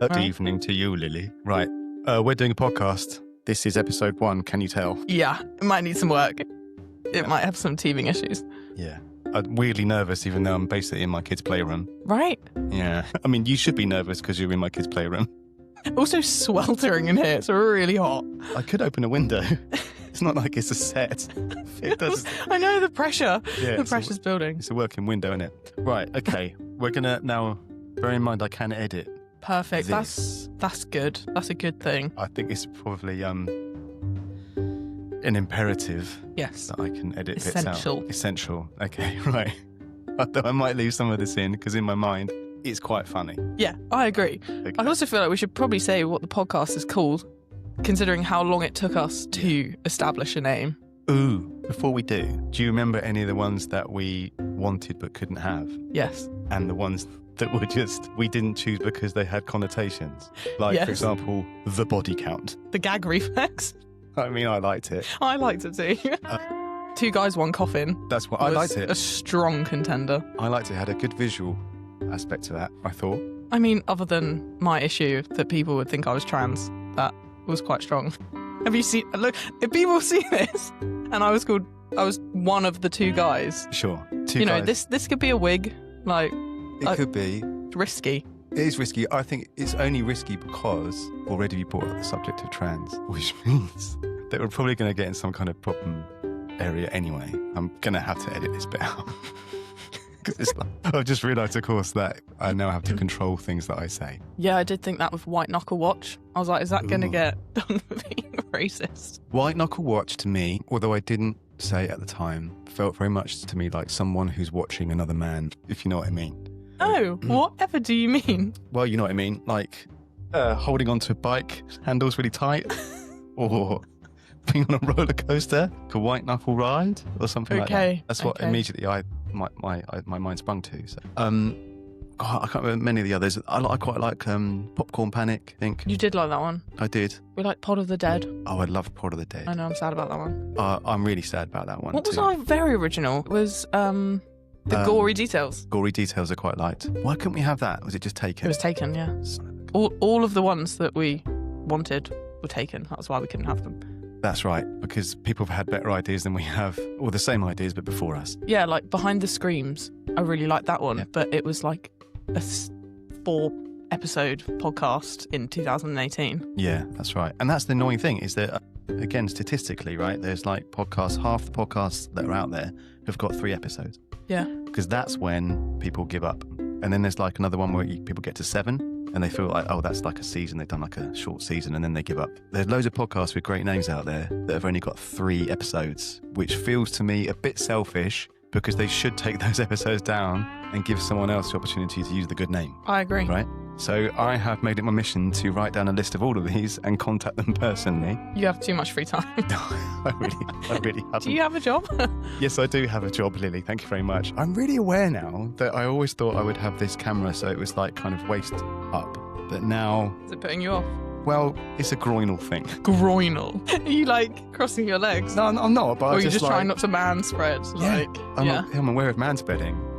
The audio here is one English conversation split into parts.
Good evening to you, Lily. Right, we're doing a podcast. This is episode 1, can you tell? Yeah, it might need some work. It might have some teething issues. Yeah. I'm weirdly nervous, even though I'm basically in my kids' playroom. Right? Yeah. I mean, you should be nervous because you're in my kids' playroom. Also sweltering in here. It's really hot. I could open a window. It's not like it's a set. It does. I know the pressure. Yeah, the pressure's building. It's a working window, isn't it? Right, okay. We're going to now, bear in mind I can edit. Perfect. This. That's good. That's a good thing. I think it's probably an imperative. Yes. That I can edit Essential. bits out. Essential. Okay, right. Although I might leave some of this in because in my mind, it's quite funny. Yeah, I agree. Okay. I also feel like we should probably say what the podcast is called, considering how long it took us to establish a name. Ooh, before we do you remember any of the ones that we wanted but couldn't have? Yes. And the ones that were just, we didn't choose because they had connotations? Like, Yes. for example, the body count. The gag reflex. I mean, I liked it. I liked it too. 2 guys, 1 coffin. That's what I was liked it. A strong contender. I liked it. It had a good visual aspect to that, I thought. I mean, other than my issue that people would think I was trans, that was quite strong. Have you seen? Look, if people see this, and I was one of the 2 guys. Sure. 2 You know, guys. this could be a wig. Like, It could be. risky. It is risky. I think it's only risky because already we brought up the subject of trans, which means that we're probably going to get in some kind of problem area anyway. I'm going to have to edit this bit out. Because it's like, I've just realised, of course, that I now have to control things that I say. Yeah, I did think that with White Knuckle Watch. I was like, is that going to get done for being racist? White Knuckle Watch to me, although I didn't say it at the time, felt very much to me like someone who's watching another man, if you know what I mean. Oh, whatever do you mean? Well, you know what I mean. Like holding onto a bike, handles really tight, or being on a roller coaster, like a white knuckle ride, or something like that. That's what immediately my mind sprung to. So, I can't remember many of the others. I quite like Popcorn Panic, I think. You did like that one. I did. We like Pod of the Dead. Oh, I love Pod of the Dead. I know, I'm sad about that one. I'm really sad about that one. What was too. our very original? It was the gory details. Gory Details I quite liked. Why couldn't we have that? Was it just taken? It was taken, yeah. Son of a- All of the ones that we wanted were taken. That's why we couldn't have them. That's right, because people have had better ideas than we have, or the same ideas, but before us. Yeah, like Behind the Screams. I really liked that one, Yeah. but it was like a 4-episode podcast in 2018. Yeah, that's right. And that's the annoying thing is that, again, statistically, right, there's like podcasts, half the podcasts that are out there have got 3 episodes. Yeah. Because that's when people give up. And then there's like another one where people get to 7 and they feel like, oh, that's like a season. They've done like a short season and then they give up. There's loads of podcasts with great names out there that have only got 3 episodes, which feels to me a bit selfish because they should take those episodes down and give someone else the opportunity to use the good name. I agree. Right? So I have made it my mission to write down a list of all of these and contact them personally. You have too much free time. I really haven't. Do you have a job? Yes, I do have a job, Lily. Thank you very much. I'm really aware now that I always thought I would have this camera so it was like kind of waist up. But now, Is it putting you off? well, it's a groinal thing. Groinal. Are you like crossing your legs? No, I'm not, but Or I are you just just like, trying not to man spread? Yeah, Like, I'm aware of manspreading.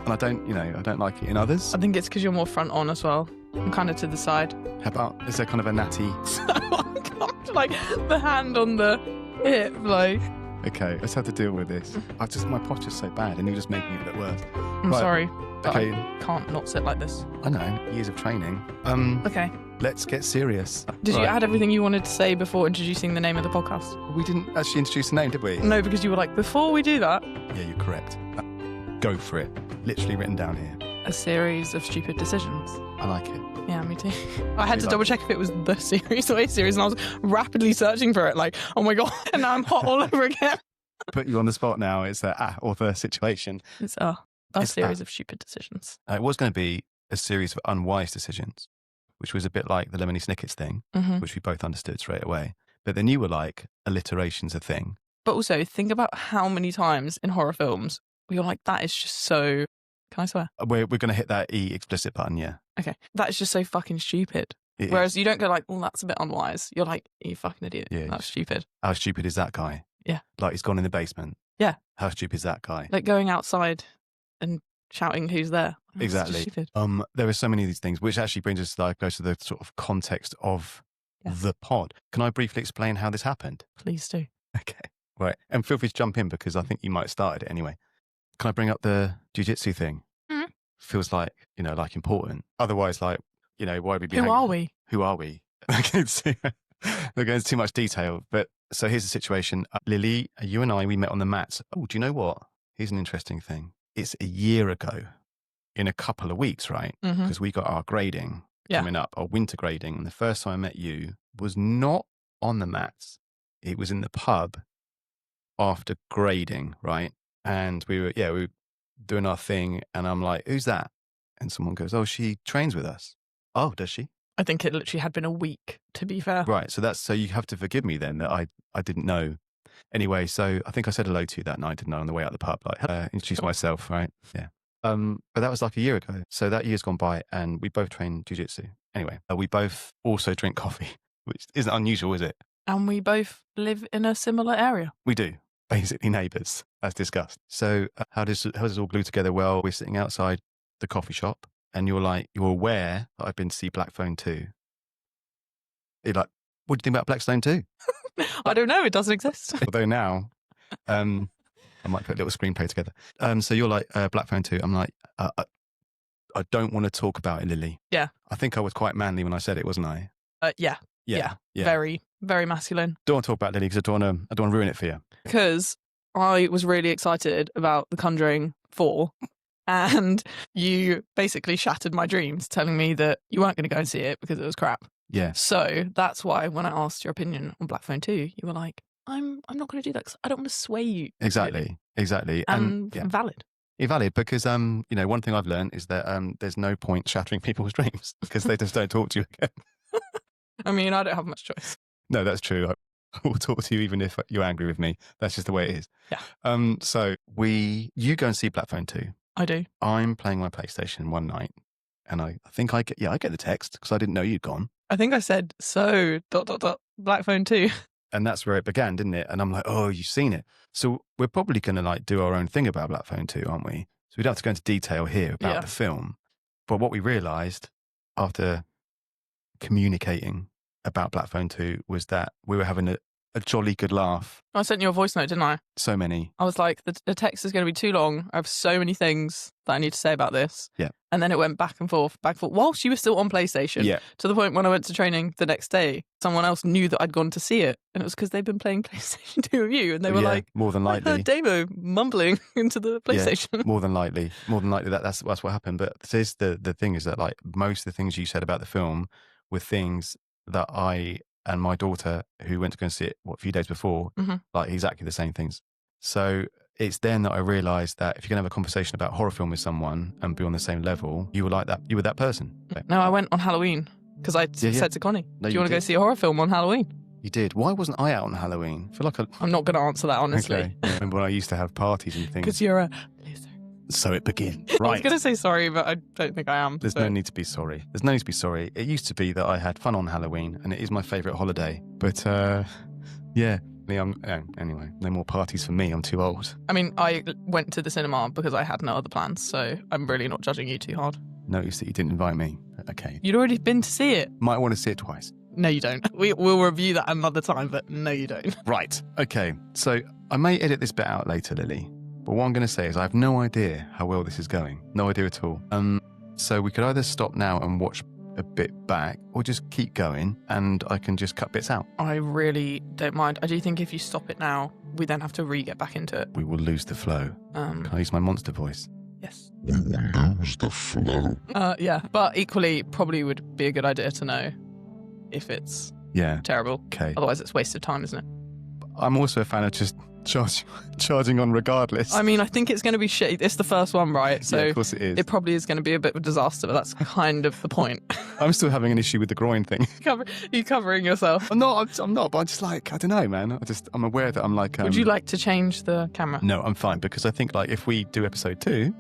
And I don't like it in others. I think it's because you're more front on as well. I'm kind of to the side. How about, is there kind of a natty? So I got like the hand on the hip, like. Okay, let's have to deal with this. My posture's so bad and you're just making it a bit worse. I'm Right. sorry, but Okay. I can't not sit like this. I know, years of training. Okay. Let's get serious. Did you Right. add everything you wanted to say before introducing the name of the podcast? We didn't actually introduce the name, did we? No, because you were like, before we do that, Yeah, you're correct. Go for it. Literally written down here. a series of stupid decisions. I like it. Yeah, me too. I had to like double check if it was the series or a series, and I was rapidly searching for it, like, oh my God, and now I'm hot all over again. Put you on the spot now. It's or the situation. It's a It's series of stupid decisions. It was going to be a series of unwise decisions, which was a bit like the Lemony Snicket's thing, Hmm. which we both understood straight away. But then you were like, alliteration's a thing. But also, think about how many times in horror films where you're like, that is just so. Can I swear? We're going to hit that E explicit button, yeah. Okay. That is just so fucking stupid. It Whereas is. you don't go like, oh, that's a bit unwise. You're like, you fucking idiot. Yeah, That's stupid. How stupid is that guy? Yeah. Like he's gone in the basement. Yeah. How stupid is that guy? Like going outside and shouting who's there. That's Exactly. stupid. There are so many of these things, which actually brings us to goes to the sort of context of the pod. Can I briefly explain how this happened? Please do. Okay. Right. And feel free to jump in because I think you might have started it anyway. Can I bring up the jiu-jitsu thing? Mhm. Feels like, like important. Otherwise, like, why would we be Who are we? Who are we? They're going into too much detail. But so here's the situation. Lily, you and I, we met on the mats. Oh, do you know what? Here's an interesting thing. It's a year ago in a couple of weeks, right? Mhm. Because we got our grading coming up, our winter grading. And the first time I met you was not on the mats. It was in the pub after grading, right? And we were doing our thing. And I'm like, who's that? And someone goes, oh, she trains with us. Oh, does she? I think it literally had been a week, to be fair. Right. So you have to forgive me then that I didn't know. Anyway, so I think I said hello to you that night, didn't I, on the way out the pub? Like, introduce myself, right? Yeah. But that was like a year ago. So that year's gone by and we both train jiu-jitsu. Anyway, we both also drink coffee, which isn't unusual, is it? And we both live in a similar area. We do. Basically neighbours, as discussed. So how does it all glue together? Well, we're sitting outside the coffee shop and you're aware that I've been to see Black Phone 2. You're like, what do you think about Black Phone 2? I don't know. It doesn't exist. Although now, I might put a little screenplay together. So you're like, Black Phone 2. I'm like, I don't want to talk about it, Lily. Yeah. I think I was quite manly when I said it, wasn't I? Yeah. Very, very masculine. Don't want to talk about Lily because I don't want to ruin it for you. Because I was really excited about The Conjuring 4 and you basically shattered my dreams telling me that you weren't going to go and see it because it was crap. Yeah. So that's why when I asked your opinion on Black Phone 2, you were like, I'm not going to do that because I don't want to sway you. Exactly. And valid. Valid because, one thing I've learned is that there's no point shattering people's dreams because they just don't talk to you again. I mean, I don't have much choice. No, that's true. I will talk to you even if you're angry with me. That's just the way it is. Yeah. So you go and see Black Phone 2. I do. I'm playing my PlayStation one night and I think I get the text because I didn't know you'd gone. I think I said, Black Phone 2. And that's where it began, didn't it? And I'm like, oh, you've seen it. So we're probably going to do our own thing about Black Phone 2, aren't we? So we don't have to go into detail here about the film. But what we realised after communicating about Black Phone 2 was that we were having a jolly good laugh. I sent you a voice note, didn't I? So many. I was like, the text is going to be too long. I have so many things that I need to say about this. Yeah. And then it went back and forth, whilst you were still on PlayStation. Yeah. To the point when I went to training the next day, someone else knew that I'd gone to see it. And it was because they'd been playing PlayStation 2 with you. And they were like, more than likely. I heard Damo mumbling into the PlayStation. Yeah, more than likely. That's what happened. But the thing is that most of the things you said about the film were things that I and my daughter, who went to go and see it, a few days before, exactly the same things. So it's then that I realised that if you're going to have a conversation about horror film with someone and be on the same level, you were like that. You were that person. No, I went on Halloween because I said to Connie, do you want to go see a horror film on Halloween? You did. Why wasn't I out on Halloween? I feel like I'm not going to answer that, honestly. Okay. I remember when I used to have parties and things. Because you're a loser. So it begins. Right. I was going to say sorry, but I don't think I am. There's no need to be sorry. It used to be that I had fun on Halloween, and it is my favourite holiday. But, anyway, no more parties for me. I'm too old. I mean, I went to the cinema because I had no other plans, so I'm really not judging you too hard. Notice that you didn't invite me. Okay. You'd already been to see it. Might want to see it twice. No, you don't. We'll review that another time, but no, you don't. Right. Okay. So I may edit this bit out later, Lily. But what I'm going to say is I have no idea how well this is going. No idea at all. So we could either stop now and watch a bit back or just keep going and I can just cut bits out. I really don't mind. I do think if you stop it now, we then have to get back into it. We will lose the flow. Can I use my monster voice? Yes. We will lose the flow. Yeah, but equally probably would be a good idea to know if it's terrible. Okay. Otherwise it's wasted time, isn't it? I'm also a fan of just charging on regardless. I mean, I think it's going to be shit. It's the first one, right? So yeah, of course it is. It probably is going to be a bit of a disaster, but that's kind of the point. I'm still having an issue with the groin thing. You covering yourself? I'm not, but I'm just I don't know, man. I'm aware that I'm Would you like to change the camera? No, I'm fine because I think if we do episode 2,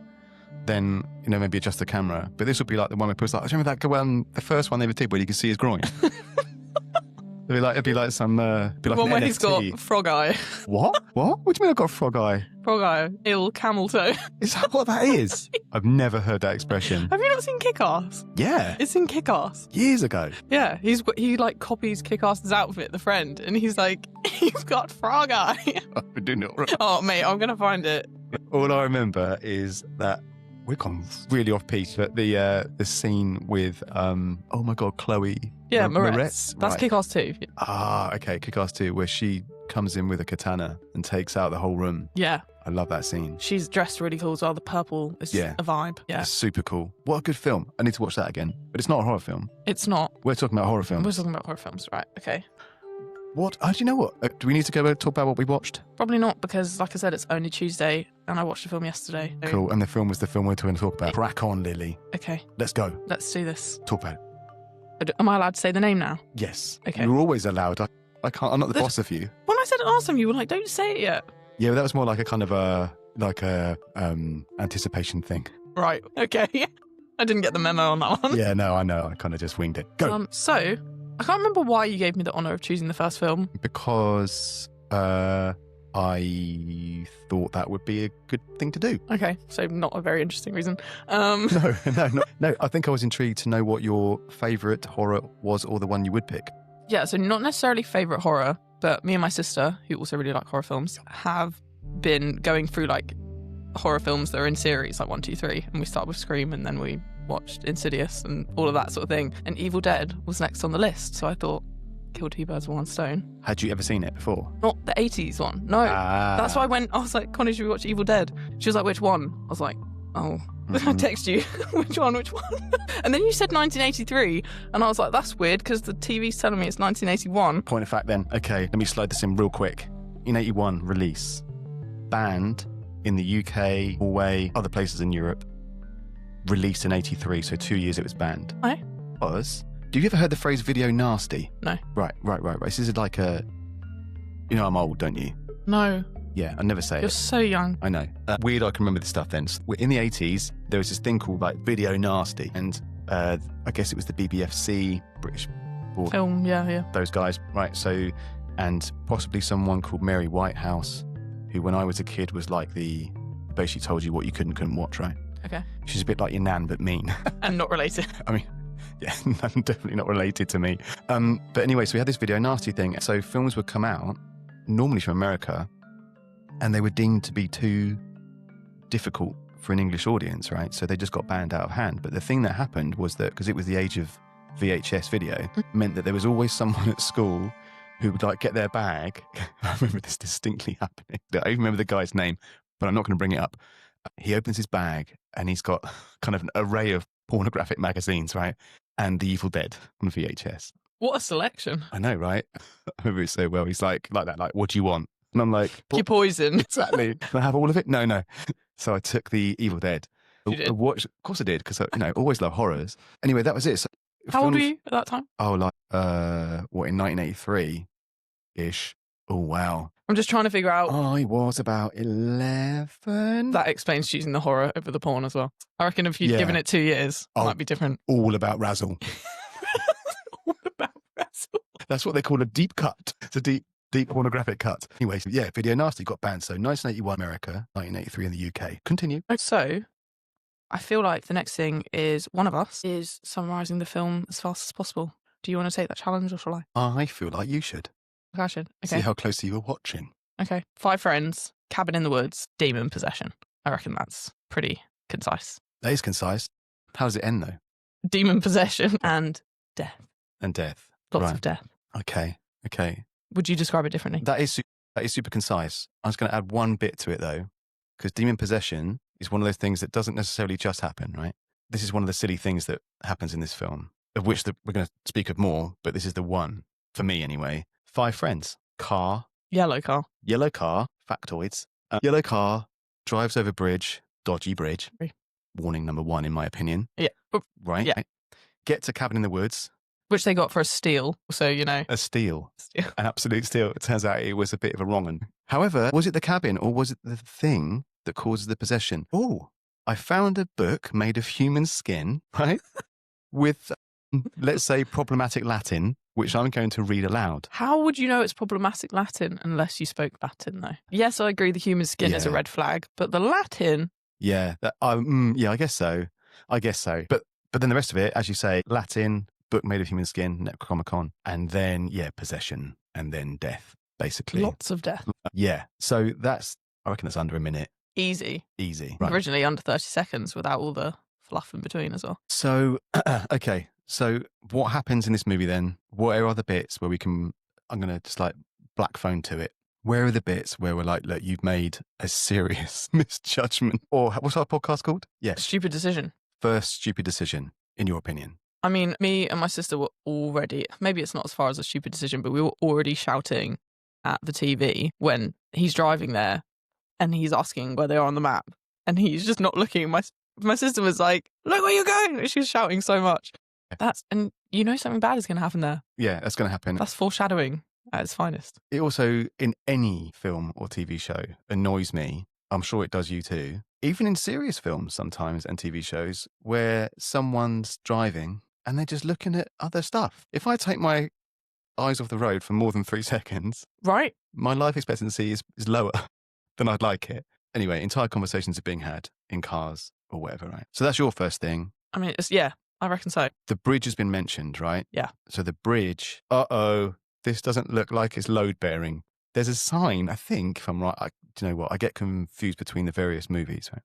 then, maybe adjust the camera. But this would be like the one where people's like, I remember that one, the first one they ever did where you can see his groin. It'd be like some, be like One an where NFT. he's got frog eye. What? What? What do you mean I've got frog eye? Frog eye, ill camel toe. Is that what that is? I've never heard that expression. Have you not seen Kick-Ass? Yeah. It's in Kick-Ass. Years ago. Yeah, he like copies Kick-Ass's outfit, the friend, and he's like, he's got frog eye. I do not. Oh, mate, I'm going to find it. All I remember is that we've gone really off piece, but the scene with oh my god, Chloe. Yeah, Moretz. Moretz. That's Right. Kick-Ass 2. Ah, okay, Kick-Ass 2, where she comes in with a katana and takes out the whole room. Yeah, I love that scene. she's dressed really cool as well. The purple is Yeah. a vibe. Yeah, It's super cool. What a good film. I need to watch that again. But it's not a horror film. it's not. We're talking about horror films. We're talking about horror films, right? Okay. What? Do you know what? Do we need to go talk about what we watched? Probably not because, like I said, it's only Tuesday and I watched the film yesterday. So- Cool. And the film was the film we're going to talk about. Crack on, Lily. Okay, Let's go. let's do this. Talk about it. Am I allowed to say the name now? Yes. Okay. You're always allowed. I can't. I'm not the boss of you. When I said it last time, you were like, don't say it yet. Yeah, but that was more like a kind of anticipation thing. Right. Okay. I didn't get the memo on that one. Yeah, no, I know. I kind of just winged it. Go. So, I can't remember why you gave me the honour of choosing the first film. Because I thought that would be a good thing to do. Okay, so not a very interesting reason. No. I think I was intrigued to know what your favourite horror was, or the one you would pick. Yeah, so not necessarily favourite horror, but me and my sister, who also really like horror films, have been going through like horror films that are in series, like 1, 2, 3. And we started with Scream and then we watched Insidious and all of that sort of thing. And Evil Dead was next on the list. So I thought, kill two birds with one stone. Had you ever seen it before? Not the 80s one. No. That's why I was like, Connie, should we watch Evil Dead? She was like, which one? I was like, oh. I text you, which one? And then you said 1983, and I was like, that's weird because the TV's telling me it's 1981. Point of fact then. Okay, let me slide this in real quick. In 81, release. Banned in the UK, Norway, other places in Europe. Released in 83, so 2 years it was banned. Aye. Was. Have you ever heard the phrase video nasty? No. Right. This is like a... You know I'm old, don't you? No. Yeah, I never say You're it. so young. I know. Weird I can remember this stuff then. In the 80s, there was this thing called like video nasty. And I guess it was the BBFC, British Board, Film, yeah. those guys. Right, so, and possibly someone called Mary Whitehouse, who when I was a kid was like basically told you what you couldn't watch, right? Okay. She's a bit like your nan, but mean. And not related. I mean, yeah, definitely not related to me. But anyway, so we had this video nasty thing. So films would come out, normally from America, and they were deemed to be too difficult for an English audience, right? So they just got banned out of hand. But the thing that happened was that, because it was the age of VHS video, meant that there was always someone at school who would like get their bag. I remember this distinctly happening. I even remember the guy's name, but I'm not going to bring it up. He opens his bag and he's got kind of an array of pornographic magazines, right? And The Evil Dead on VHS. What a selection. I know, right? I remember it so well. He's like that, like, what do you want? And I'm like, Your poison. exactly. Can I have all of it? No. So I took The Evil Dead. You did? Of course I did, because I always love horrors. Anyway, that was it. So How old were you at that time? Oh, like, in 1983-ish? Oh, wow. I'm just trying to figure out. I was about 11. That explains choosing the horror over the porn as well. I reckon if you'd Yeah. given it 2 years, it Oh. might be different. All about Razzle. What about wrestle? That's what they call a deep cut. It's a deep pornographic cut. Anyway, so yeah, Video Nasty got banned. So 1981 America, 1983 in the UK. Continue. So, I feel like the next thing is one of us is summarising the film as fast as possible. Do you want to take that challenge or shall I? I feel like you should. I should. See Okay. how closely you were watching. Okay. 5 friends, cabin in the woods, demon possession. I reckon that's pretty concise. That is concise. How does it end though? Demon possession and death. And death. Lots Right. of death. Okay. Would you describe it differently? That is super concise. I was going to add one bit to it though, because demon possession is one of those things that doesn't necessarily just happen, right? This is one of the silly things that happens in this film, of which we're going to speak of more, but this is the one, for me anyway. 5 friends. Car. Yellow car. Yellow car. Factoids. Yellow car drives over bridge. Dodgy bridge. Right. Warning number 1, in my opinion. Yeah. Right? Yeah. Get to cabin in the woods. Which they got for a steal. So, A steal. Steal. An absolute steal. It turns out it was a bit of a wrong one. However, was it the cabin or was it the thing that causes the possession? Oh, I found a book made of human skin, right? With, let's say, problematic Latin which I'm going to read aloud. How would you know it's problematic Latin unless you spoke Latin, though? Yes, I agree the human skin is a red flag, but the Latin... Yeah, I guess so. But then the rest of it, as you say, Latin, book made of human skin, Necronomicon, and then, possession, and then death, basically. Lots of death. Yeah. So I reckon that's under a minute. Easy. Right. Originally under 30 seconds without all the fluff in between as well. So, okay. So what happens in this movie then? Where are the bits where I'm going to just like black phone to it. Where are the bits where we're like, look, you've made a serious misjudgment? Or what's our podcast called? Yeah. Stupid decision. First stupid decision, in your opinion. I mean, me and my sister were already, maybe it's not as far as a stupid decision, but we were already shouting at the TV when he's driving there and he's asking where they are on the map. And he's just not looking. My sister was like, look where you're going. She's shouting so much. And you know something bad is going to happen there. Yeah, that's going to happen. That's foreshadowing at its finest. It also, in any film or TV show, annoys me. I'm sure it does you too. Even in serious films sometimes and TV shows where someone's driving and they're just looking at other stuff. If I take my eyes off the road for more than 3 seconds, right, my life expectancy is lower than I'd like it. Anyway, entire conversations are being had in cars or whatever, right? So that's your first thing. I mean, I reckon so. The bridge has been mentioned, right? Yeah. So the bridge, this doesn't look like it's load bearing. There's a sign, I think, if I'm right. Do you know what? I get confused between the various movies, right?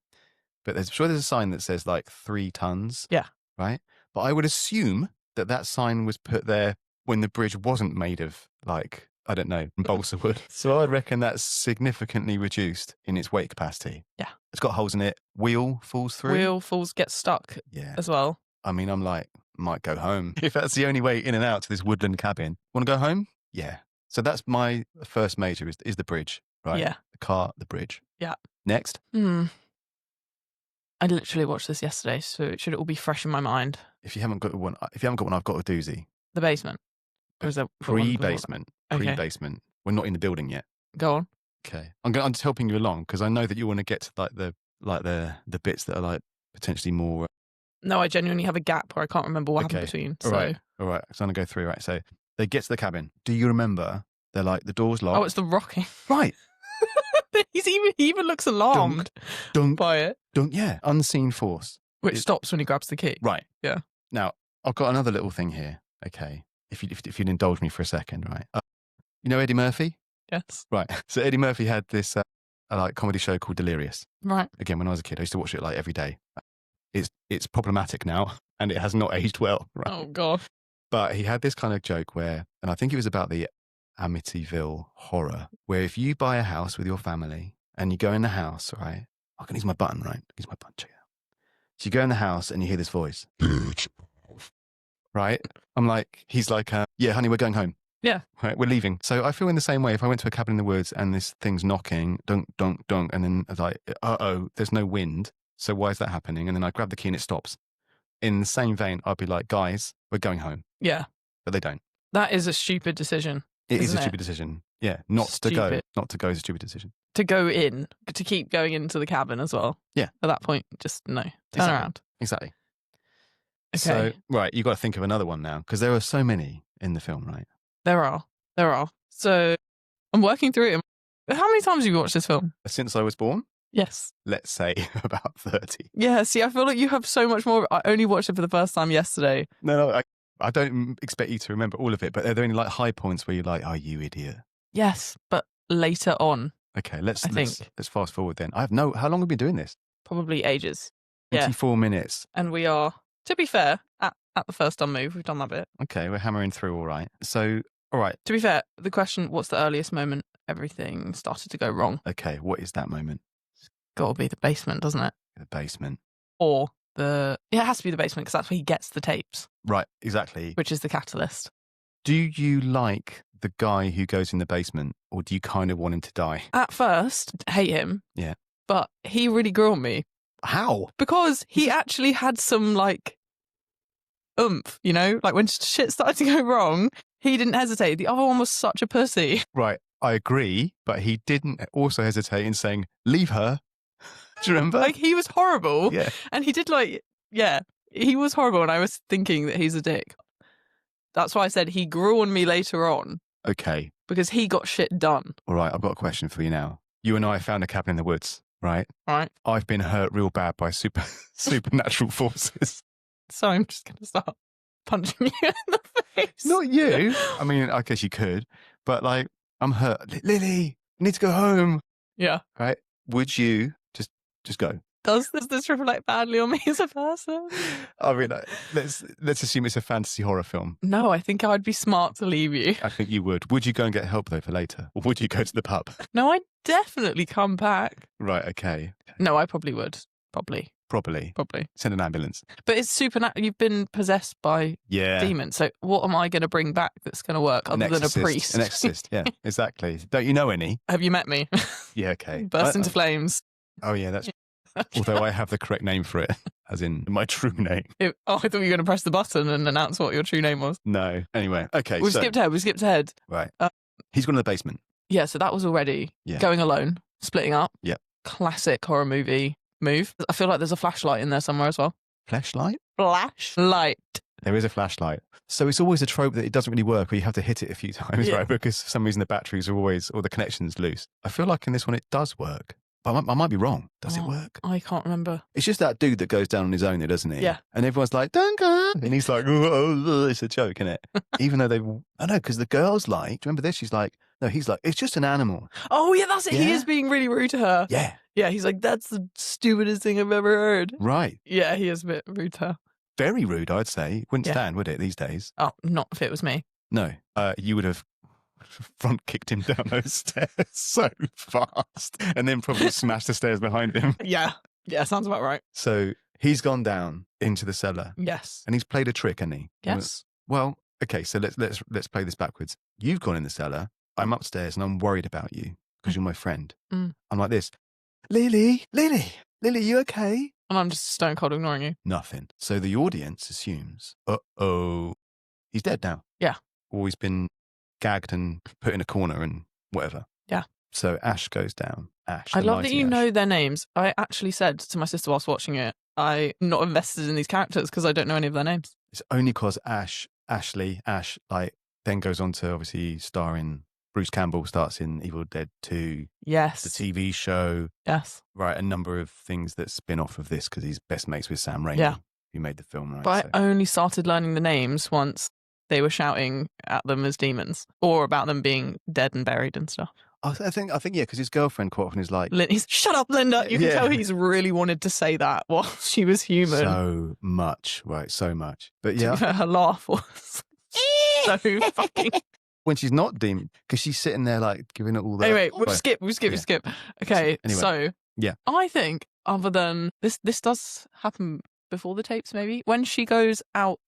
But there's a sign that says like 3 tons. Yeah. Right? But I would assume that sign was put there when the bridge wasn't made of like, I don't know, balsa wood. So I reckon that's significantly reduced in its weight capacity. Yeah. It's got holes in it. Wheel falls through. Gets stuck as well. I mean, I'm like, might go home. If that's the only way in and out to this woodland cabin. Want to go home? Yeah. So that's my first major is the bridge, right? Yeah. The car, the bridge. Yeah. Next. I literally watched this yesterday, so it should all be fresh in my mind. If you haven't got one, I've got a doozy. The basement. Or is there pre-basement? Okay. Pre-basement. We're not in the building yet. Go on. Okay. I'm just helping you along because I know that you want to get to the bits that are like potentially more. No, I genuinely have a gap where I can't remember what happened between. So. All right. So I'm going to go through, right? So they get to the cabin. Do you remember? They're like, the door's locked. Oh, it's the rocking. Right. He even looks alarmed by it. Yeah. Unseen force. Which stops when he grabs the key. Right. Yeah. Now, I've got another little thing here. Okay. If you'd indulge me for a second, right? You know Eddie Murphy? Yes. Right. So Eddie Murphy had this comedy show called Delirious. Right. Again, when I was a kid, I used to watch it like every day. It's problematic now, and it has not aged well. Right? Oh God! But he had this kind of joke where, and I think it was about the Amityville horror, where if you buy a house with your family and you go in the house, right? I can use my button, right? Use my button. Check it out. So you go in the house and you hear this voice, right? I'm like, he's like, yeah, honey, we're going home. Yeah. Right, we're leaving. So I feel in the same way if I went to a cabin in the woods and this thing's knocking, dunk, dunk, dunk, and then like, there's no wind. So why is that happening? And then I grab the key and it stops. In the same vein, I'd be like, guys, we're going home. Yeah. But they don't. That is a stupid decision. It is a stupid decision. Yeah. Not to go is a stupid decision. To go in, to keep going into the cabin as well. Yeah. At that point, just no. Turn around. Exactly. Okay. So, right, you've got to think of another one now because there are so many in the film, right? There are. So I'm working through it. How many times have you watched this film? Since I was born? Yes. Let's say about 30. Yeah, see, I feel like you have so much more. I only watched it for the first time yesterday. No, I don't expect you to remember all of it, but are there any like high points where you're like, oh, you idiot? Yes, but later on. Okay, let's fast forward then. How long have we been doing this? Probably ages. 24 minutes. And we are, to be fair, at the first done move, we've done that bit. Okay, we're hammering through all right. So, all right. To be fair, the question, what's the earliest moment everything started to go wrong? Okay, what is that moment? Got to be the basement, doesn't it? The basement. Or it has to be the basement because that's where he gets the tapes. Right, exactly. Which is the catalyst. Do you like the guy who goes in the basement or do you kind of want him to die? At first, hate him. Yeah. But he really grew on me. How? Because he actually had some like oomph, you know? Like when shit started to go wrong, he didn't hesitate. The other one was such a pussy. Right, I agree. But he didn't also hesitate in saying, leave her. Do you remember? Like, he was horrible. Yeah. And he did he was horrible. And I was thinking that he's a dick. That's why I said he grew on me later on Okay. because he got shit done. All right. I've got a question for you now. You and I found a cabin in the woods, right? Right. I've been hurt real bad by supernatural forces. So I'm just going to start punching you in the face. Not you. I mean, I guess you could, but like, I'm hurt. Lily, you need to go home. Yeah. Right? Would you just go? Does this reflect badly on me as a person? I mean, let's assume it's a fantasy horror film. No, I think I'd be smart to leave you. I think you would. Would you go and get help though for later, or would you go to the pub? No, I'd definitely come back. Right. Okay. No, I probably would. Probably. Send an ambulance. But it's supernatural. You've been possessed by demons. So what am I going to bring back that's going to work other than a priest? An exorcist. Yeah, exactly. Don't you know any? Have you met me? Yeah. Okay. Burst into flames. Oh yeah, that's. Although I have the correct name for it, as in my true name. I thought you were going to press the button and announce what your true name was. No. Anyway, okay. We skipped ahead. Right. He's gone to the basement. Yeah, so that was already going alone, splitting up. Yep. Classic horror movie move. I feel like there's a flashlight in there somewhere as well. Flashlight? Flashlight. There is a flashlight. So it's always a trope that it doesn't really work, or you have to hit it a few times, right? Because for some reason the batteries are always, or the connection's loose. I feel like in this one it does work. But I might be wrong. Does it work? I can't remember. It's just that dude that goes down on his own, doesn't he? Yeah. And everyone's like, don't go. And he's like, oh, it's a joke, isn't it? Even though I know, because the girl's like, do you remember this? She's like, no, he's like, it's just an animal. Oh, yeah, that's it. Yeah? He is being really rude to her. Yeah. Yeah, he's like, that's the stupidest thing I've ever heard. Right. Yeah, he is a bit rude to her. Very rude, I'd say. Wouldn't stand, would it, these days? Oh, not if it was me. No. You would have front kicked him down those stairs so fast and then probably smashed the stairs behind him. Yeah. Yeah, sounds about right. So he's gone down into the cellar. Yes. And he's played a trick, hasn't he? Yes. Well, okay, so let's play this backwards. You've gone in the cellar. I'm upstairs and I'm worried about you because you're my friend. I'm like this. Lily, you okay? And I'm just stone cold ignoring you. Nothing. So the audience assumes, he's dead now. Yeah. Or he's been gagged and put in a corner and whatever. Yeah. So Ash goes down. I love that you know their names. I actually said to my sister whilst watching it, I'm not invested in these characters because I don't know any of their names. It's only because Ash, like, then goes on to obviously star in Bruce Campbell, starts in Evil Dead 2. Yes. The TV show. Yes. Right, a number of things that spin off of this because he's best mates with Sam Raimi, who made the film. Right, but I only started learning the names once they were shouting at them as demons or about them being dead and buried and stuff. I think, yeah, because his girlfriend quite often is like... He's, shut up, Linda! You can tell he's really wanted to say that while she was human. So much, right, so much. But yeah... Her laugh was so fucking... When she's not demon, because she's sitting there like giving it all that... Anyway, we'll skip. Okay, anyway, so... Yeah. I think, other than... This does happen before the tapes, maybe. When she goes out,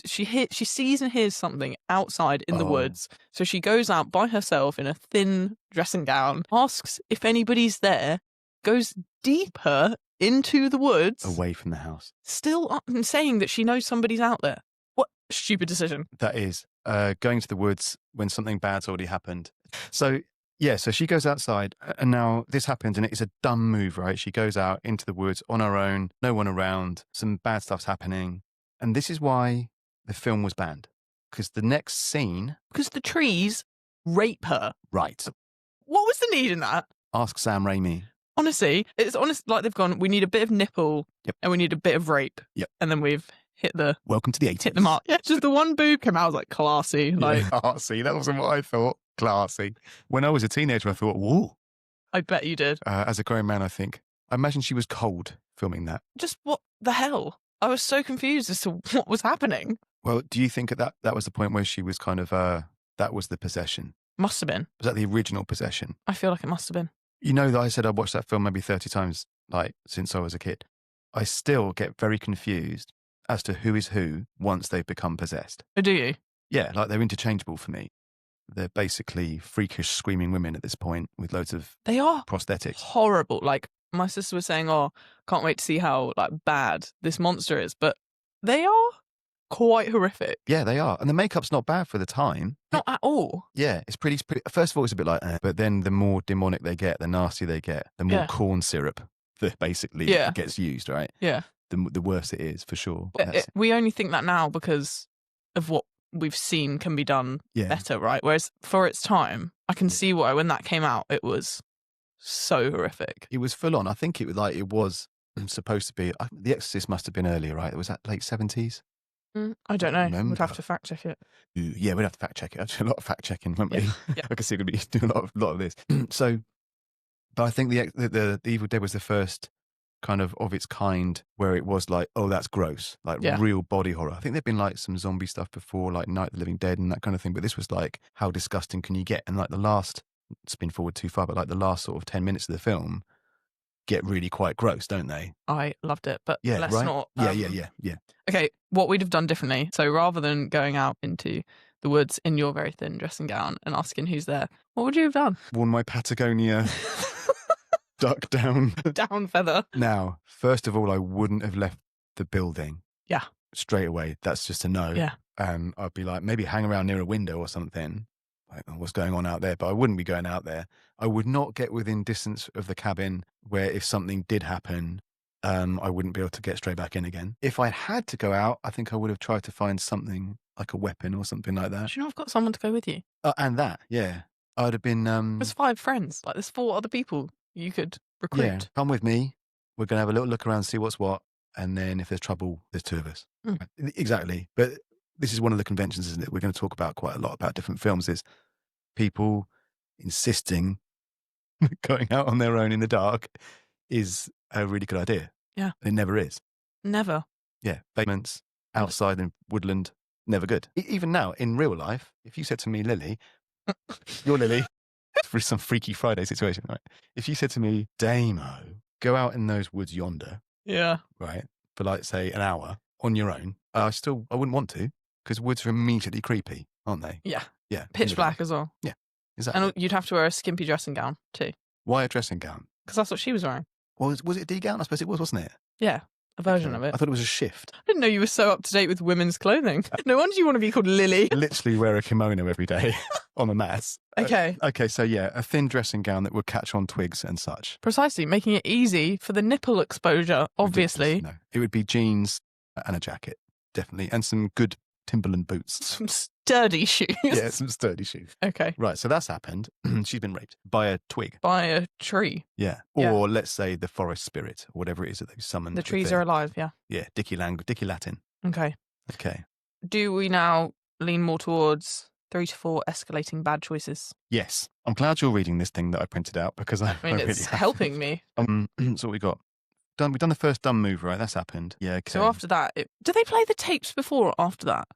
she sees and hears something outside in the woods. So she goes out by herself in a thin dressing gown, asks if anybody's there, goes deeper into the woods. Away from the house. Still saying that she knows somebody's out there. What a stupid decision. That is. Going to the woods when something bad's already happened. So, yeah, so she goes outside and now this happens and it's a dumb move, right? She goes out into the woods on her own, no one around, some bad stuff's happening. And this is why the film was banned. Because the next scene... Because the trees rape her. Right. What was the need in that? Ask Sam Raimi. Honestly, it's like they've gone, we need a bit of nipple and we need a bit of rape. Yep. And then we've hit the... Welcome to the 80s. Hit the mark. Yeah, just the one boob came out, I was like, classy. Like, classy. That wasn't what I thought. Classy. When I was a teenager, I thought, whoa. I bet you did. As a grown man, I think. I imagine she was cold filming that. Just what the hell? I was so confused as to what was happening. Well, do you think that was the point where she was kind of, that was the possession? Must have been. Was that the original possession? I feel like it must have been. You know that I said I watched that film maybe 30 times, like, since I was a kid. I still get very confused as to who is who once they've become possessed. Oh, do you? Yeah, like they're interchangeable for me. They're basically freakish, screaming women at this point with loads of they are prosthetics. Horrible. Like, my sister was saying, can't wait to see how, like, bad this monster is. But they are quite horrific. Yeah, they are. And the makeup's not bad for the time. Not at all. Yeah, it's pretty first of all, it's a bit like, but then the more demonic they get, the nastier they get, the more corn syrup that basically gets used, right? Yeah. The worse it is, for sure. We only think that now because of what we've seen can be done Yeah. better, right? Whereas for its time, I can see why when that came out, it was so horrific. It was full on. I think it was supposed to be. The Exorcist must have been earlier, right? Was that late 70s? I don't know. Remember. We'd have to fact check it. Yeah, we'd have to fact check it. Actually, a lot of fact checking, won't we? Yeah. I can see we'd be doing a lot of this. So, but I think the Evil Dead was the first kind of its kind where it was like, oh, that's gross, like real body horror. I think there'd been like some zombie stuff before, like Night of the Living Dead and that kind of thing. But this was like, how disgusting can you get? And like spin forward too far, but like the last sort of 10 minutes of the film get really quite gross, don't they? I loved it, but let's not. Yeah. Okay, what we'd have done differently. So rather than going out into the woods in your very thin dressing gown and asking who's there, what would you have done? Worn my Patagonia duck down feather. Now, first of all, I wouldn't have left the building. Yeah. Straight away. That's just a no. Yeah. And I'd be like, maybe hang around near a window or something. Like, what's going on out there? But I wouldn't be going out there. I would not get within distance of the cabin where if something did happen, I wouldn't be able to get straight back in again. If I had to go out, I think I would have tried to find something like a weapon or something like that. Do you know I've got someone to go with you? And that, yeah. I'd have been... There's 5 friends. Like, there's 4 other people you could recruit. Yeah, come with me. We're going to have a little look around, see what's what. And then if there's trouble, there's 2 of us. Mm. Exactly. But this is one of the conventions, isn't it? We're going to talk about quite a lot about different films, is people insisting going out on their own in the dark is a really good idea. Yeah. It never is. Never. Yeah. Basements, outside in woodland, never good. Even now, in real life, if you said to me, Lily, you're Lily, for some Freaky Friday situation, right? If you said to me, Damo, go out in those woods yonder, yeah, right, for like, say, an hour on your own, I wouldn't want to, because woods are immediately creepy, aren't they? Yeah. Yeah. Pitch black as well. Yeah, exactly. And you'd have to wear a skimpy dressing gown too. Why a dressing gown? Because that's what she was wearing. Was it a D gown? I suppose it was, wasn't it? Yeah, a version of it. I thought it was a shift. I didn't know you were so up to date with women's clothing. No wonder you want to be called Lily. Literally wear a kimono every day on a mat. Okay. Okay, so yeah, a thin dressing gown that would catch on twigs and such. Precisely, making it easy for the nipple exposure, obviously. No, it would be jeans and a jacket, definitely, and some good Timberland boots. Some sturdy shoes. Yeah, some sturdy shoes. Okay. Right, so that's happened. She's been raped by a twig. By a tree. Yeah. Or let's say the forest spirit, or whatever it is that they've summoned. The trees are alive, yeah. Yeah, Dicky Latin. Okay. Okay. Do we now lean more towards 3 to 4 escalating bad choices? Yes. I'm glad you're reading this thing that I printed out, because I mean, really it's helping me. So what we got? We've done the first dumb move, right? That's happened. Yeah, okay. So after that, do they play the tapes before or after that?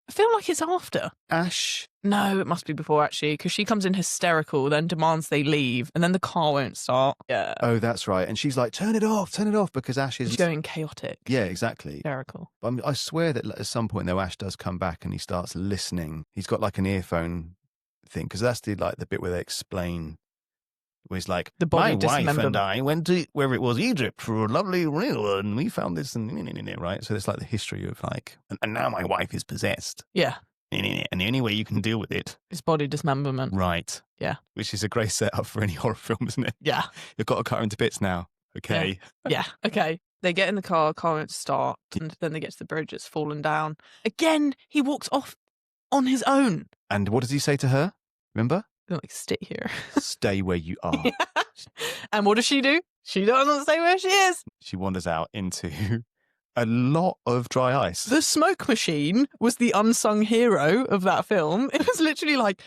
I feel like it's after. Ash? No, it must be before, actually, because she comes in hysterical, then demands they leave, and then the car won't start. Yeah. Oh, that's right. And she's like, turn it off, because Ash is... She's going chaotic. Yeah, exactly. Hysterical. I swear that at some point, though, Ash does come back and he starts listening. He's got like an earphone thing, because that's the bit where they explain... Where he's like, the body my wife and I went to where it was Egypt for a lovely meal and we found this and right. So it's like the history of like, and now my wife is possessed. Yeah. And the only way you can deal with it is body dismemberment. Right. Yeah. Which is a great setup for any horror film, isn't it? Yeah. You've got to cut her into bits now. Okay. Yeah. Okay. They get in the car won't start, and then they get to the bridge, it's fallen down. Again, he walks off on his own. And what does he say to her? Remember? Like, stay here. Stay where you are. Yeah. And what does she do? She doesn't stay where she is. She wanders out into a lot of dry ice. The smoke machine was the unsung hero of that film. It was literally like,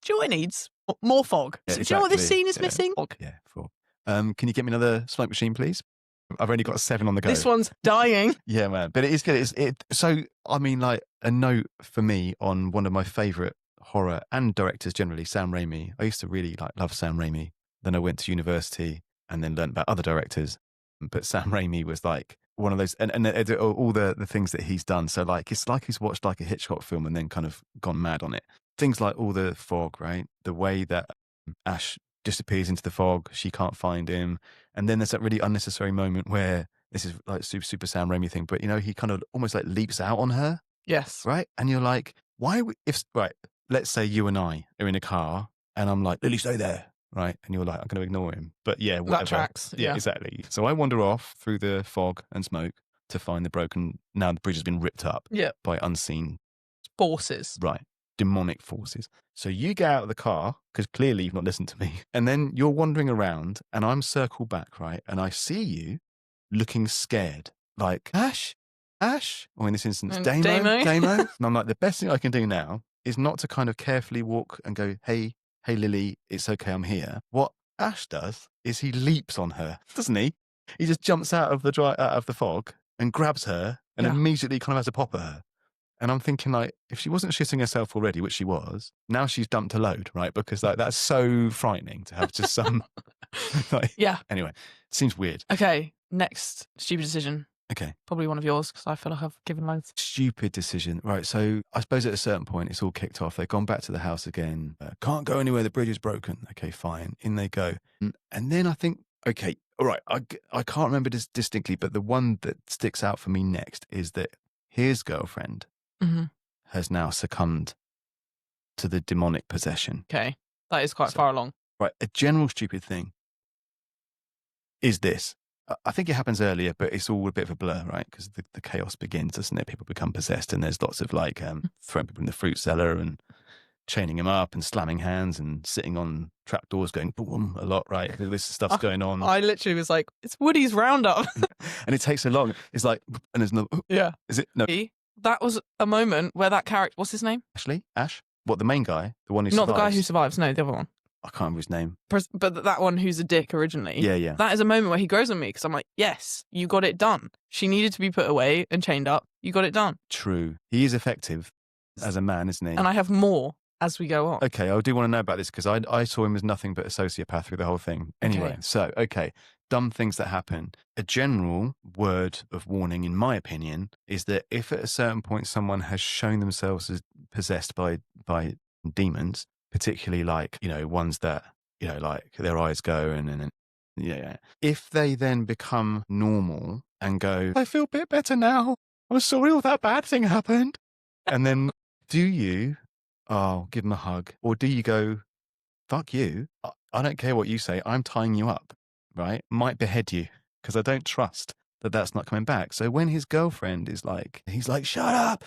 do you know what it needs? More fog. Yeah, Do you know what this scene is yeah. missing? Fog. Yeah, fog. Can you get me another smoke machine, please? I've only got 7 on the go. This one's dying. Yeah, man. But it is good. So, I mean, like, a note for me on one of my favourite horror and directors generally, Sam Raimi. I used to really love Sam Raimi. Then I went to university and then learned about other directors. But Sam Raimi was like one of those, and all the things that he's done. So like, it's like he's watched like a Hitchcock film and then kind of gone mad on it. Things like all the fog, right? The way that Ash disappears into the fog, she can't find him. And then there's that really unnecessary moment where this is like super Sam Raimi thing, but he kind of almost like leaps out on her. Yes. Right? And you're like, why, let's say you and I are in a car and I'm like, Lily, stay there. Right. And you're like, I'm going to ignore him. But yeah, whatever. That tracks. Yeah, exactly. So I wander off through the fog and smoke to find now the bridge has been ripped up by unseen forces. Right. Demonic forces. So you get out of the car, because clearly you've not listened to me, and then you're wandering around, and I'm circled back, right? And I see you looking scared, like, Ash, or in this instance, Damo. And I'm like, the best thing I can do now is not to kind of carefully walk and go, hey, Lily, it's okay, I'm here. What Ash does is he leaps on her, doesn't he? He just jumps out of the fog and grabs her and immediately kind of has a pop at her. And I'm thinking, like, if she wasn't shitting herself already, which she was, now she's dumped a load, right? Because like that's so frightening to have just some. Like, yeah. Anyway, it seems weird. Okay, next stupid decision. Okay. Probably one of yours because I feel like I've given loads. Stupid decision. Right. So I suppose at a certain point, it's all kicked off. They've gone back to the house again. Can't go anywhere. The bridge is broken. Okay, fine. In they go. And then I think, okay, all right. I can't remember this distinctly, but the one that sticks out for me next is that his girlfriend has now succumbed to the demonic possession. Okay. That is quite far along. Right. A general stupid thing is this. I think it happens earlier, but it's all a bit of a blur, right? Because the chaos begins, doesn't it? People become possessed, and there's lots of like throwing people in the fruit cellar and chaining them up and slamming hands and sitting on trapdoors going boom a lot, right? This stuff's going on. I literally was like, it's Woody's Roundup. And it takes so long. It's like, and there's no. Yeah. Is it? No. That was a moment where that character, what's his name? Ash? What, the main guy? The one who Not survives? the guy who survives, no, the other one. I can't remember his name. But that one who's a dick originally. Yeah. That is a moment where he grows on me because I'm like, yes, you got it done. She needed to be put away and chained up. You got it done. True. He is effective as a man, isn't he? And I have more as we go on. Okay, I do want to know about this because I saw him as nothing but a sociopath through the whole thing. Anyway, dumb things that happen. A general word of warning, in my opinion, is that if at a certain point someone has shown themselves as possessed by demons, particularly like, ones that, like their eyes go and if they then become normal and go, I feel a bit better now. I'm sorry all that bad thing happened. And then do you, give them a hug? Or do you go, fuck you. I don't care what you say. I'm tying you up, right? Might behead you because I don't trust that that's not coming back. So when his girlfriend is like, he's like, shut up,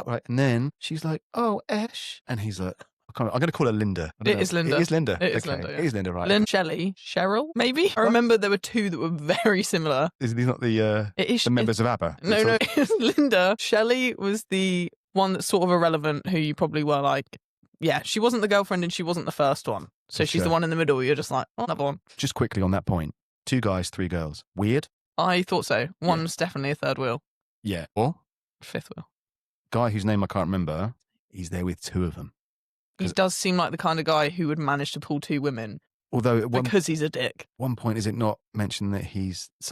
right? And then she's like, oh, Ash. And he's like, I'm going to call her Linda. It is Linda. It is Linda. It is Linda. It is Linda, right? Cheryl, maybe? I remember there were two that were very similar. Is these not the members of ABBA? No, it's Linda. Shelley was the one that's sort of irrelevant, who you probably were like, yeah, she wasn't the girlfriend and she wasn't the first one. So she's the one in the middle. You're just like, oh, another one. Just quickly on that point. 2 guys, 3 girls. Weird? I thought so. One's definitely a third wheel. Yeah. Or? Fifth wheel. Guy whose name I can't remember, he's there with 2 of them. He does seem like the kind of guy who would manage to pull 2 women. Although because he's a dick. One point, is it not mentioned that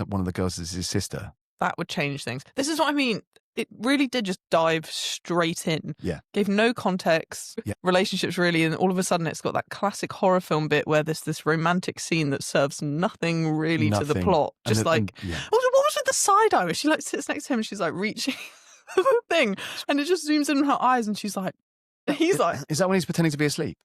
one of the girls is his sister? That would change things. This is what I mean. It really did just dive straight in. Yeah. Gave no context, relationships really, and all of a sudden it's got that classic horror film bit where there's this romantic scene that serves nothing really to the plot. Just what was with the side eye? Where she like sits next to him and she's like reaching the thing, and it just zooms in on her eyes and she's like, he's like, is that when he's pretending to be asleep?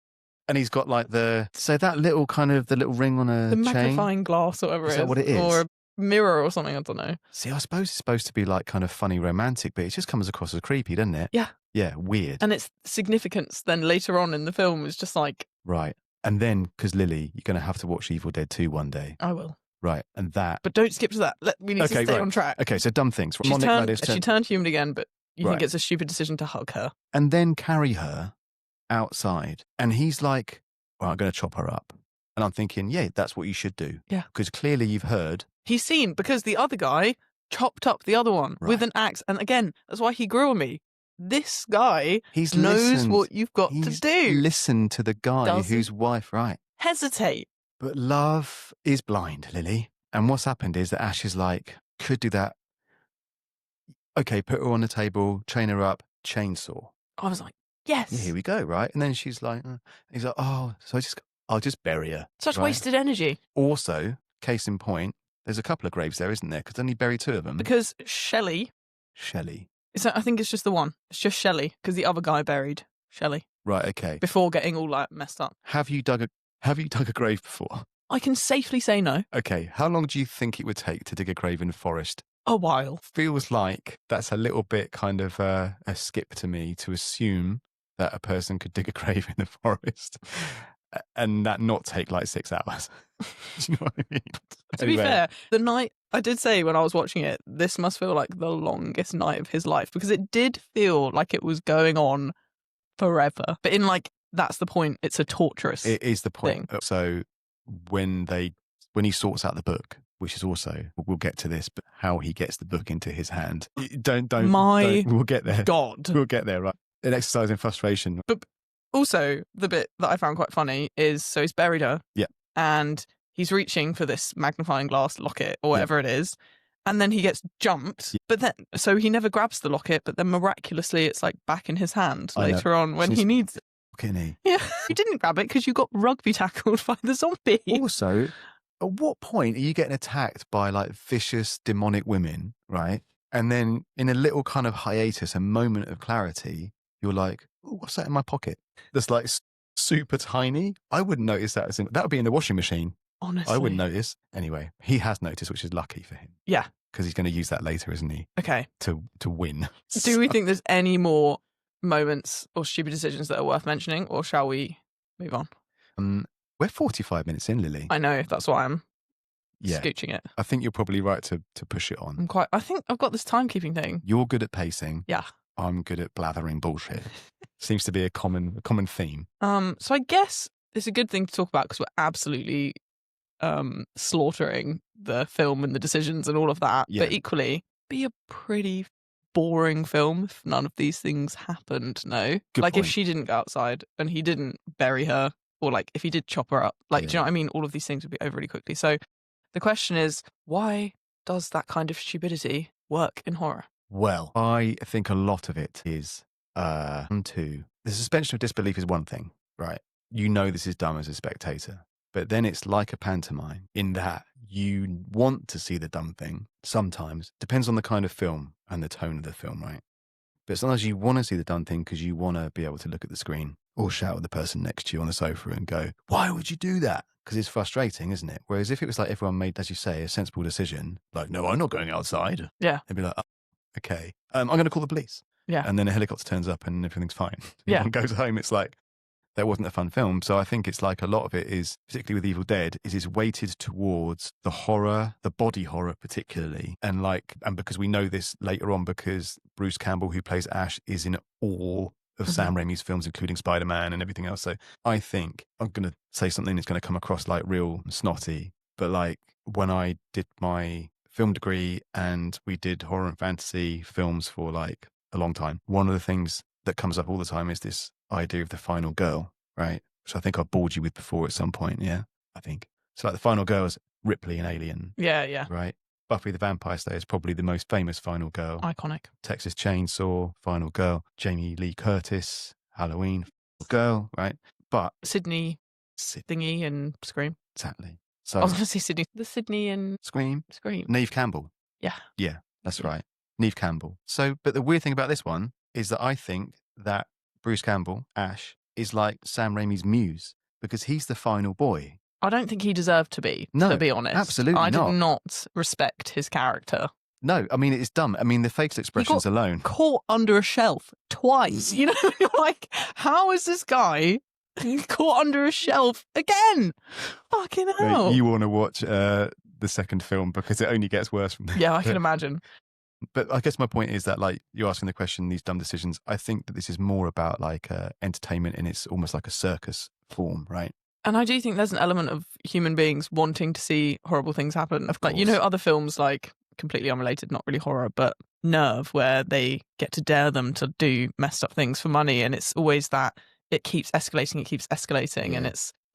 And he's got like that little kind of the little ring on a the chain? magnifying glass or whatever it is. Is that what it is? Or a mirror or something, I don't know. See, I suppose it's supposed to be like kind of funny romantic, but it just comes across as creepy, doesn't it? Yeah. Yeah, weird. And its significance then later on in the film is just like... Right. And then, because Lily, you're going to have to watch Evil Dead 2 one day. I will. Right, and that... But don't skip to that. We need to stay on track. Okay, so dumb things. She turned human again, but you think it's a stupid decision to hug her. And then carry her outside. And he's like, well, I'm going to chop her up. And I'm thinking, yeah, that's what you should do. Yeah. Because clearly you've heard... He's seen, because the other guy chopped up the other one with an axe. And again, that's why he grew on me. This guy knows what you've got to do. Listen to the guy whose wife, right? Hesitate. But love is blind, Lily. And what's happened is that Ash is like, could do that. Okay, put her on the table, chain her up, chainsaw. I was like, yes. Yeah, here we go, right? And then she's like, he's like, oh, so I'll just bury her. Such wasted energy. Also, case in point, there's a couple of graves there, isn't there? Because only buried 2 of them. Because Shelley. I think it's just the one. It's just Shelley, because the other guy buried Shelley. Right, okay. Before getting all like messed up. Have you dug a grave before? I can safely say no. Okay, how long do you think it would take to dig a grave in the forest? a while. Feels like that's a little bit kind of a skip to me to assume that a person could dig a grave in the forest and that not take like 6 hours. Do you know what I mean? To be fair, the night, I did say when I was watching it, this must feel like the longest night of his life, because it did feel like it was going on forever. But in like, that's the point. It's a torturous It is the point. thing. So when he sorts out the book, which is also, we'll get to this, but how he gets the book into his hand. We'll get there. God. We'll get there, right? An exercise in frustration. But also, the bit that I found quite funny is, so he's buried her. Yeah. And he's reaching for this magnifying glass locket or whatever it is. And then he gets jumped. Yeah. But then, so he never grabs the locket, but then miraculously it's like back in his hand later on when he needs it. Can he? Yeah. You didn't grab it because you got rugby tackled by the zombie. Also, at what point are you getting attacked by like vicious demonic women, right? And then in a little kind of hiatus, a moment of clarity, you're like, oh, what's that in my pocket? That's like super tiny. I wouldn't notice that. That would be in the washing machine. Honestly. I wouldn't notice. Anyway, he has noticed, which is lucky for him. Yeah. Because he's going to use that later, isn't he? Okay. To win. Do we think there's any more moments or stupid decisions that are worth mentioning, or shall we move on? We're 45 minutes in, Lily. I know, that's why I'm scooching it. I think you're probably right to push it on. I think I've got this timekeeping thing. You're good at pacing. Yeah. I'm good at blathering bullshit. Seems to be a common theme. So I guess it's a good thing to talk about because we're absolutely slaughtering the film and the decisions and all of that. Yeah. But equally, be a pretty boring film if none of these things happened. No, good like point. if she didn't go outside and he didn't bury her, or like if he did chop her up, like do you know what I mean? All of these things would be over really quickly. So the question is, why does that kind of stupidity work in horror? Well, I think a lot of it is the suspension of disbelief is one thing, right? You know this is dumb as a spectator, but then it's like a pantomime in that you want to see the dumb thing sometimes. Depends on the kind of film and the tone of the film, right? But sometimes you want to see the dumb thing because you want to be able to look at the screen or shout at the person next to you on the sofa and go, why would you do that? Because it's frustrating, isn't it? Whereas if it was like everyone made, as you say, a sensible decision, like, no, I'm not going outside. Yeah. They'd be like, oh, okay, I'm going to call the police. Yeah. And then a helicopter turns up and everything's fine. Yeah. Everyone goes home. It's like, that wasn't a fun film. So I think it's like a lot of it is, particularly with Evil Dead, is weighted towards the horror, the body horror particularly. And because we know this later on because Bruce Campbell, who plays Ash, is in all of Sam Raimi's films, including Spider-Man and everything else. So I think I'm going to say something that's going to come across like real snotty. But like when I did my film degree and we did horror and fantasy films for like a long time, one of the things that comes up all the time is this idea of the final girl, right? Which I think I bored you with before at some point. Yeah, I think. So like the final girl is Ripley in Alien. Yeah. Right? Buffy the Vampire Slayer is probably the most famous final girl. Iconic. Texas Chainsaw, final girl. Jamie Lee Curtis, Halloween, girl, right? But Sydney Thingy and Scream. Exactly. So I was going to say Sydney. The Sydney and Scream. Scream. Neve Campbell. Yeah. Yeah, that's right. Neve Campbell. So, but the weird thing about this one is that I think that Bruce Campbell, Ash, is like Sam Raimi's muse because he's the final boy. I don't think he deserved to be, no, to be honest. Absolutely I not. did not respect his character. No, I mean, it's dumb. I mean, the facial expressions alone. Caught under a shelf twice. You know, you're like, how is this guy caught under a shelf again? Fucking hell. Mate, you want to watch the second film because it only gets worse from there. Yeah, I can imagine. But I guess my point is that, like, you're asking the question, these dumb decisions, I think that this is more about, like, entertainment and it's almost like a circus form, right? And I do think there's an element of human beings wanting to see horrible things happen. Of course. Like, you know, other films, like, completely unrelated, not really horror, but Nerve, where they get to dare them to do messed up things for money. And it's always that it keeps escalating. Yeah. And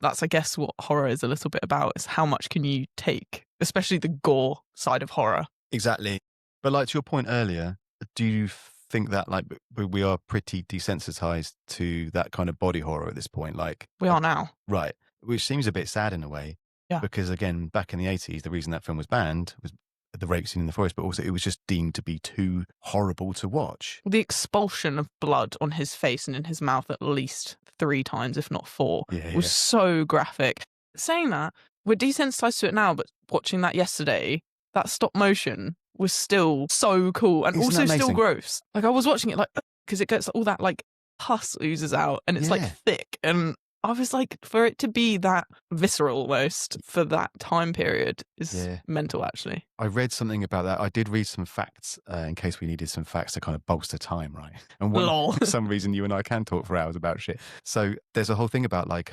that's, I guess, what horror is a little bit about, is how much can you take, especially the gore side of horror. Exactly. But like to your point earlier, do you think that like we are pretty desensitized to that kind of body horror at this point? Like we are now. Right. Which seems a bit sad in a way. Yeah. Because again, back in the 80s, the reason that film was banned was the rape scene in the forest, but also it was just deemed to be too horrible to watch. The expulsion of blood on his face and in his mouth at least 3 times, if not 4, was so graphic. Saying that, we're desensitized to it now, but watching that yesterday, that stop motion was still so cool and Isn't also that still amazing? gross. Like I was watching it like, because it gets all that like pus oozes out and it's like Yeah. thick, and I was like, for it to be that visceral almost for that time period is mental, actually. I read something about that. I did read some facts in case we needed some facts to kind of bolster time, right? And for some reason, you and I can talk for hours about shit. So there's a whole thing about like,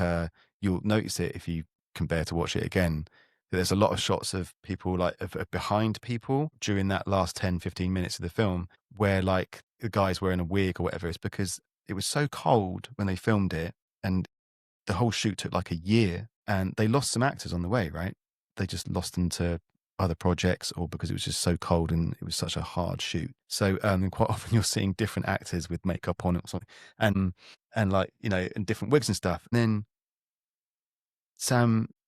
you'll notice it if you can bear to watch it again. There's a lot of shots of people like of behind people during that last 10, 15 minutes of the film where like the guy's wearing a wig or whatever. It's because it was so cold when they filmed it, and the whole shoot took like a year, and they lost some actors on the way, right? They just lost them to other projects, or because it was just so cold and it was such a hard shoot. So quite often you're seeing different actors with makeup on it or something, and like, you know, and different wigs and stuff. And then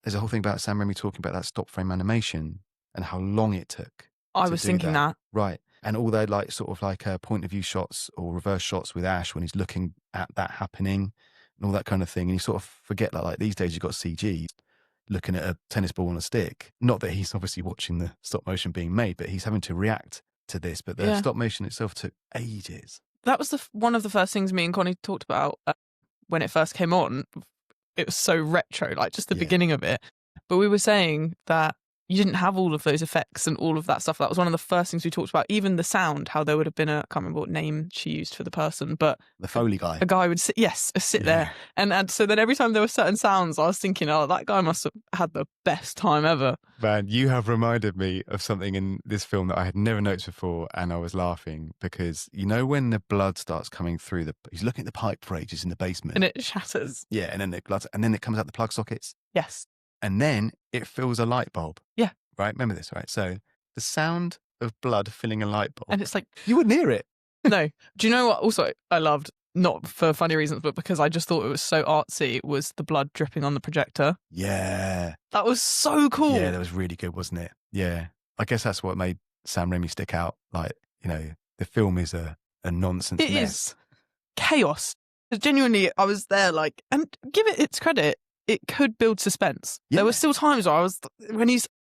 there's a whole thing about Sam Raimi talking about that stop frame animation and how long it took. I was thinking that. Right. And all their like sort of like point of view shots or reverse shots with Ash when he's looking at that happening and all that kind of thing. And you sort of forget that like these days you've got CG looking at a tennis ball on a stick. Not that he's obviously watching the stop motion being made, but he's having to react to this. But the stop motion itself took ages. That was one of the first things me and Connie talked about when it first came on. It was so retro, like just the beginning of it. But we were saying that you didn't have all of those effects and all of that stuff. That was one of the first things we talked about. Even the sound, how there would have been I can't remember what name she used for the person, but the Foley guy. A guy would sit there. And so then every time there were certain sounds, I was thinking, oh, that guy must have had the best time ever. Man, you have reminded me of something in this film that I had never noticed before, and I was laughing because, you know, when the blood starts coming through, he's looking at the pipe for ages in the basement. And it shatters. Yeah, and then it comes out the plug sockets. Yes. And then it fills a light bulb. Yeah. Right? Remember this, right? So the sound of blood filling a light bulb. And it's like... You wouldn't hear it. No. Do you know what also I loved? Not for funny reasons, but because I just thought it was so artsy, was the blood dripping on the projector. Yeah. That was so cool. Yeah, that was really good, wasn't it? Yeah. I guess that's what made Sam Raimi stick out. Like, you know, the film is a nonsense mess. It is chaos. Genuinely, I was there like, and give it its credit, it could build suspense. Yeah. There were still times where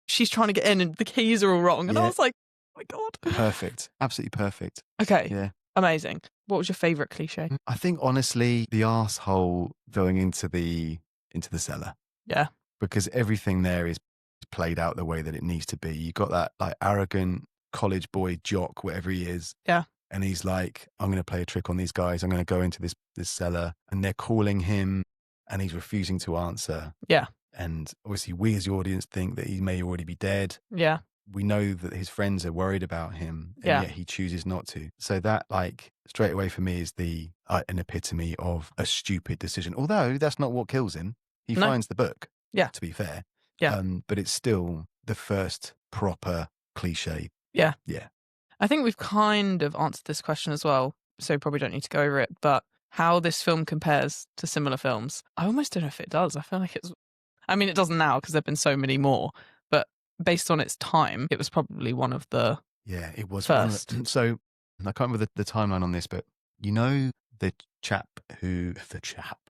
she's trying to get in and the keys are all wrong. And I was like, oh my God. Perfect. Absolutely perfect. Okay. Yeah. Amazing. What was your favourite cliche? I think, honestly, the arsehole going into the cellar. Yeah. Because everything there is played out the way that it needs to be. You got that like arrogant college boy jock, whatever he is. Yeah. And he's like, I'm going to play a trick on these guys. I'm going to go into this cellar. And they're calling him and he's refusing to answer. Yeah. And obviously we as the audience think that he may already be dead. Yeah. We know that his friends are worried about him, and yet he chooses not to. So that, like, straight away for me is an epitome of a stupid decision. Although that's not what kills him. He finds the book, to be fair. Yeah. But it's still the first proper cliche. Yeah. Yeah. I think we've kind of answered this question as well, so probably don't need to go over it. But how this film compares to similar films, I almost don't know if it does. I feel like it doesn't now because there have been so many more. But based on its time, it was probably one of the it was first. So I can't remember the timeline on this, but you know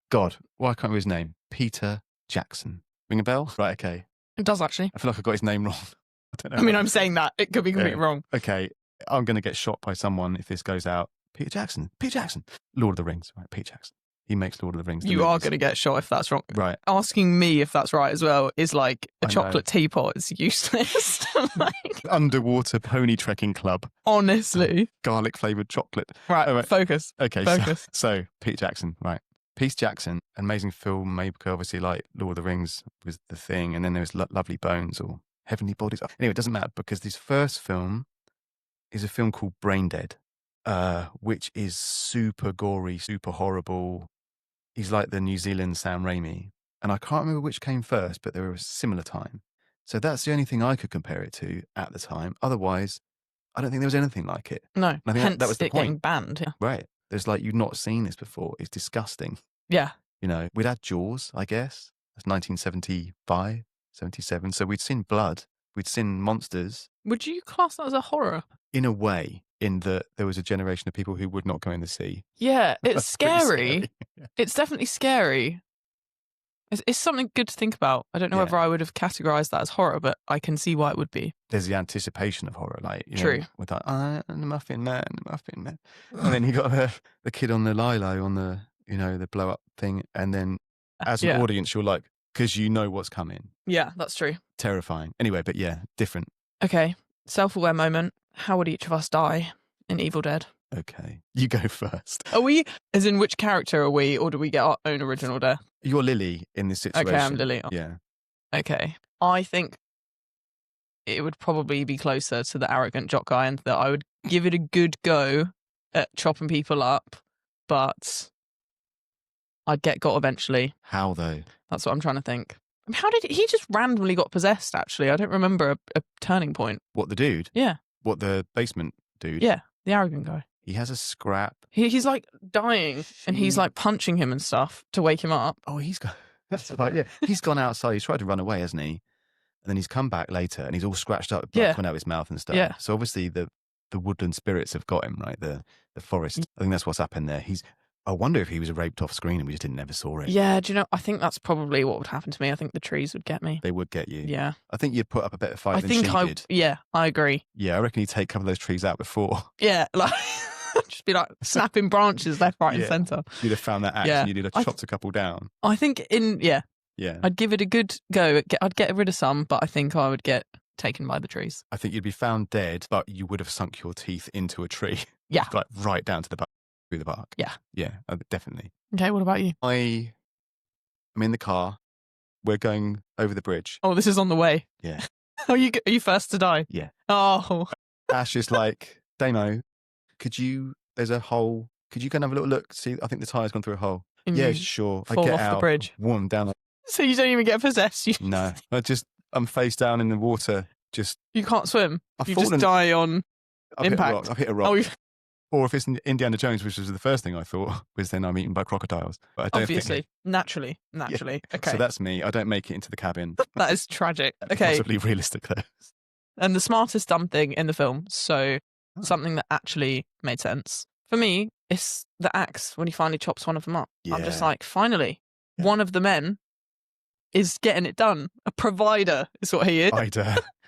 God, why can't I remember his name? Peter Jackson. Ring a bell? Right, okay. It does actually. I feel like I got his name wrong. I don't know. I'm saying that. It could be completely wrong. Okay, I'm going to get shot by someone if this goes out. Peter Jackson. Lord of the Rings, right? Peter Jackson. He makes Lord of the Rings. You are going to get shot if that's wrong. Right. Asking me if that's right as well is like a chocolate teapot is useless. Underwater pony trekking club. Honestly. Garlic flavoured chocolate. Right, focus. Okay, focus. So Peter Jackson, right. Peter Jackson, amazing filmmaker, obviously, like Lord of the Rings was the thing. And then there was Lovely Bones or Heavenly Bodies. Anyway, it doesn't matter because this first film is a film called Brain Dead, which is super gory, super horrible. He's like the New Zealand Sam Raimi. And I can't remember which came first, but they were a similar time. So that's the only thing I could compare it to at the time. Otherwise, I don't think there was anything like it. No, and I think hence that was the point. Getting banned. Yeah. Right. There's like, you've not seen this before. It's disgusting. Yeah. You know, we'd had Jaws, I guess. That's 1975, 77. So we'd seen blood. We'd seen monsters. Would you class that as a horror? In a way, in that there was a generation of people who would not go in the sea. Yeah, it's scary. It's definitely scary. It's something good to think about. I don't know Yeah. whether I would have categorised that as horror, but I can see why it would be. There's the anticipation of horror, like True. with like and the Muffin Man, and then you got the kid on the Lilo on the the blow up thing, and then as an audience you're like, because you know what's coming. Yeah, that's true. Terrifying. Anyway, but yeah, different. Okay, self-aware moment. How would each of us die in Evil Dead? Okay, you go first. Are we, as in which character are we, or do we get our own original death? You're Lily in this situation. Okay, I'm Lily. Yeah. Okay. I think it would probably be closer to the arrogant jock guy, and that I would give it a good go at chopping people up, but I'd get got eventually. How though? That's what I'm trying to think. I mean, how did he just randomly got possessed, actually? I don't remember a turning point. What, the dude? Yeah. What, the basement dude? Yeah, the arrogant guy. He has a scrap. He's like dying, and he's like punching him and stuff to wake him up. Oh, he's got. That's right. Yeah, he's gone outside. He's tried to run away, hasn't he? And then he's come back later, and he's all scratched up, blood coming out of his mouth and stuff. Yeah. So obviously the woodland spirits have got him, right? The forest. I think that's what's happened there. I wonder if he was raped off screen and we just never saw it. Yeah, do you know? I think that's probably what would happen to me. I think the trees would get me. They would get you. Yeah. I think you'd put up a better fight than she did. Yeah, I agree. Yeah, I reckon you'd take a couple of those trees out before. Yeah, like just be like snapping branches left, right, and centre. You'd have found that axe and you'd have chopped a couple down. I think Yeah. I'd give it a good go. I'd get rid of some, but I think I would get taken by the trees. I think you'd be found dead, but you would have sunk your teeth into a tree. Yeah. Like right down to the bark, through the bark. Yeah. Yeah, definitely. Okay, what about you? I'm in the car. We're going over the bridge. Oh, this is on the way. Yeah. Are you first to die? Yeah. Oh. Ash is like, Damo, there's a hole. Could you go and have a little look? See, I think the tyre's gone through a hole. And yeah, you sure. I fall get off out. the bridge. Warm down. So you don't even get possessed? No. I'm face down in the water. You can't swim. I've you fallen, just die on impact. I've hit a rock. Or if it's Indiana Jones, which was the first thing I thought, was then I'm eaten by crocodiles. But I don't Obviously. Naturally. Yeah. Okay. So that's me. I don't make it into the cabin. That is tragic. Okay. Possibly realistic, though. And the smartest dumb thing in the film, so something that actually made sense. For me, it's the axe when he finally chops one of them up. Yeah. I'm just like, finally, one of the men is getting it done. A provider is what he is.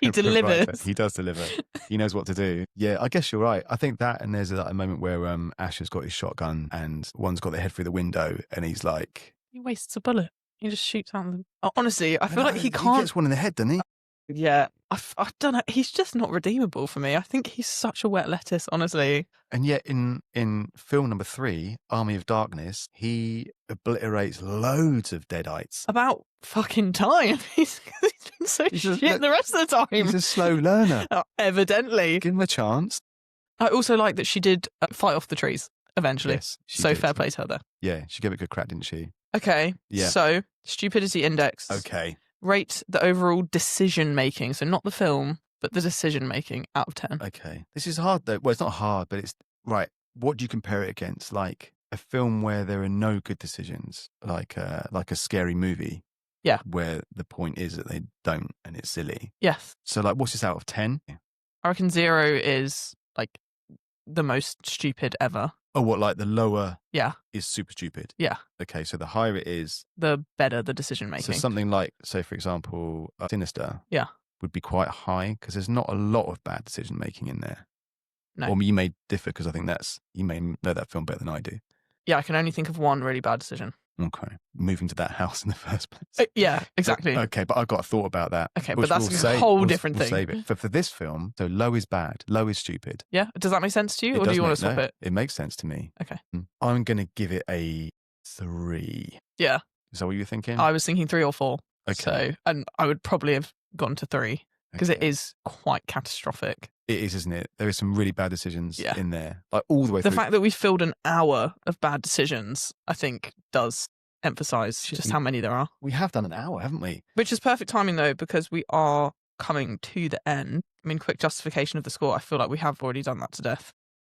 He delivers. He does deliver. He knows what to do. Yeah, I guess you're right. I think that, and there's a moment where Ash has got his shotgun and one's got their head through the window and he's like... He wastes a bullet. He just shoots out them. Honestly, I feel like he can't... He gets one in the head, doesn't he? Yeah, I don't know. He's just not redeemable for me. I think he's such a wet lettuce, honestly. And yet in film number 3, Army of Darkness, he obliterates loads of deadites. About fucking time. He's been so shit the rest of the time. He's a slow learner. Evidently. Give him a chance. I also like that she did fight off the trees eventually. Yes, so fair play to her there. Yeah, she gave it a good crack, didn't she? Okay. Yeah. So, stupidity index. Okay. Rate the overall decision making. So, not the film, but the decision making out of 10. Okay. This is hard, though. Well, it's not hard, but it's... Right. What do you compare it against? Like a film where there are no good decisions, like a scary movie. Yeah. Where the point is that they don't and it's silly. Yes. So, like, what's this out of 10? I reckon 0 is, like, the most stupid ever. Oh, what, like the lower is super stupid? Yeah. Okay, so the higher it is... The better the decision making. So something like, say, for example, Sinister would be quite high because there's not a lot of bad decision making in there. No. Or you may differ because I think you may know that film better than I do. Yeah, I can only think of one really bad decision. Okay. Moving to that house in the first place. Yeah, exactly. Okay, but I've got a thought about that. Okay, but that's a whole different thing. Save it. For this film, so low is bad, low is stupid. Yeah? Does that make sense to you, or do you want to swap it? It makes sense to me. Okay. I'm going to give it a 3. Yeah. Is that what you were thinking? I was thinking 3 or 4. Okay. So, and I would probably have gone to 3 because it is quite catastrophic. It is, isn't it? There are some really bad decisions in there, like all the way through. The fact that we filled an hour of bad decisions, I think, does emphasise just how many there are. We have done an hour, haven't we? Which is perfect timing, though, because we are coming to the end. I mean, quick justification of the score. I feel like we have already done that to death.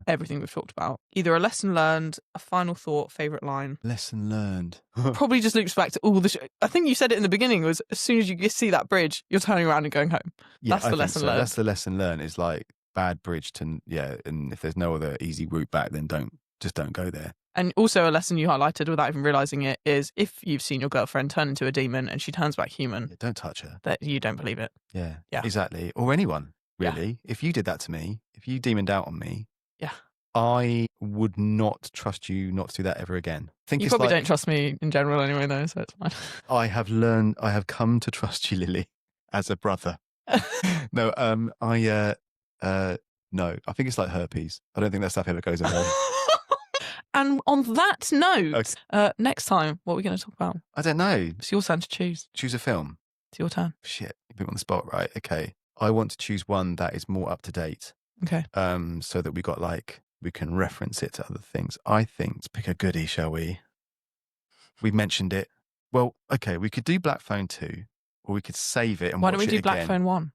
Everything we've talked about. Either a lesson learned, a final thought, favourite line. Lesson learned. Probably just loops back to all the... I think you said it in the beginning, was as soon as you see that bridge, you're turning around and going home. Yeah, that's the lesson learned. That's the lesson learned, is like bad bridge to... Yeah, and if there's no other easy route back, then don't go there. And also a lesson you highlighted without even realising it is if you've seen your girlfriend turn into a demon and she turns back human, Yeah, don't touch her. that you don't believe it. Yeah, Yeah. exactly. Or anyone, Yeah. really. If you did that to me, if you demoned out on me, Yeah. I would not trust you not to do that ever again. I think You it's probably like, don't trust me in general anyway, though, so it's fine. I have come to trust you, Lily, as a brother. No, no, I think it's like herpes. I don't think that stuff ever goes away. And on that note, Okay. next time, what are we going to talk about? I don't know. It's your turn to choose. Choose a film. It's your turn. Shit, you put me on the spot, right? Okay. I want to choose one that is more up to date. Okay. So that we can reference it to other things. I think, let's pick a goodie, shall we? We mentioned it. Well, okay, we could do Black Phone 2, or we could save it and Why watch don't we it do Black again. Phone 1?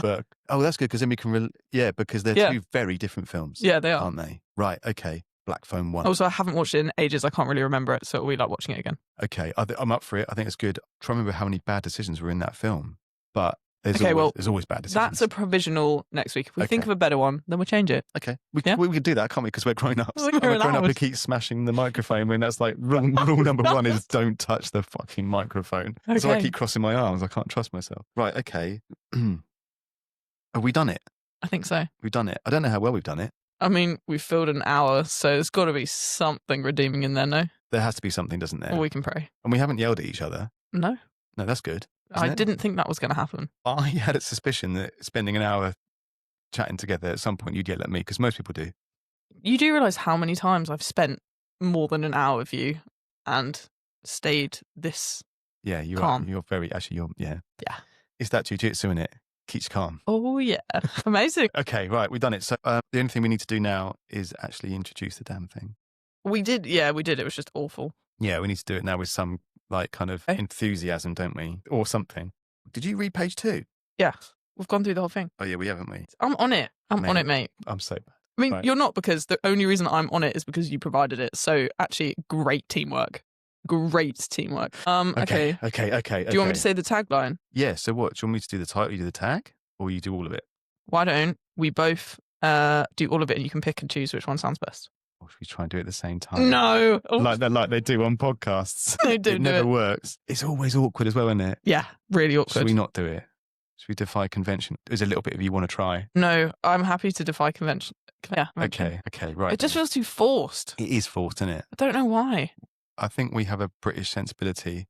But, that's good, because then we can, because they're two very different films. Yeah, they are. Aren't they? Right, okay. Black Phone 1. Also, I haven't watched it in ages. I can't really remember it, so we like watching it again. Okay, I'm up for it. I think it's good. Try to remember how many bad decisions were in that film. But there's always bad decisions. That's a provisional next week. If we think Okay. of a better one, then we'll change it. Okay, we could do that, can't we? Because we're grown-ups. We're I'm a grown-up who grown-ups. keeps smashing the microphone when that's like rule number one is don't touch the fucking microphone. So I Okay. keep crossing my arms. I can't trust myself. Right, okay. Have we done it? I think so. We've done it. I don't know how well we've done it. I mean, we've filled an hour, so there's got to be something redeeming in there, no? There has to be something, doesn't there? Or we can pray. And we haven't yelled at each other. No, No, that's good. I isn't it? didn't think that was going to happen. I had a suspicion that spending an hour chatting together at some point you'd yell at me, because most people do. You do realise how many times I've spent more than an hour with you and stayed this Yeah, you calm. are. You're very, actually, Yeah. It's that jujitsu, isn't it? Keeps calm. Oh, yeah. Amazing. Okay, right, we've done it. So the only thing we need to do now is actually introduce the damn thing. We did. It was just awful. Yeah, we need to do it now with some like kind of Okay. enthusiasm, don't we? Or something. Did you read page 2? Yeah. We've gone through the whole thing. Oh yeah, we haven't we? I'm on it. I'm on it, mate. I'm so bad. I mean, Right. you're not, because the only reason I'm on it is because you provided it. So actually, great teamwork. Great teamwork. Okay. Okay. Do you want me to say the tagline? Yeah, so what? Do you want me to do the title, you do the tag? Or you do all of it? Why don't we both do all of it and you can pick and choose which one sounds best? Or should we try and do it at the same time? No. Oh, Like they do on podcasts. They do It do never it. works. It's always awkward as well, isn't it? yeah, really awkward. Should we not do it? Should we defy convention? There's a little bit of you want to try. No, I'm happy to defy convention. Yeah. convention. Okay, right. It just then. feels too forced. It is forced, isn't it? I don't know why. I think we have a British sensibility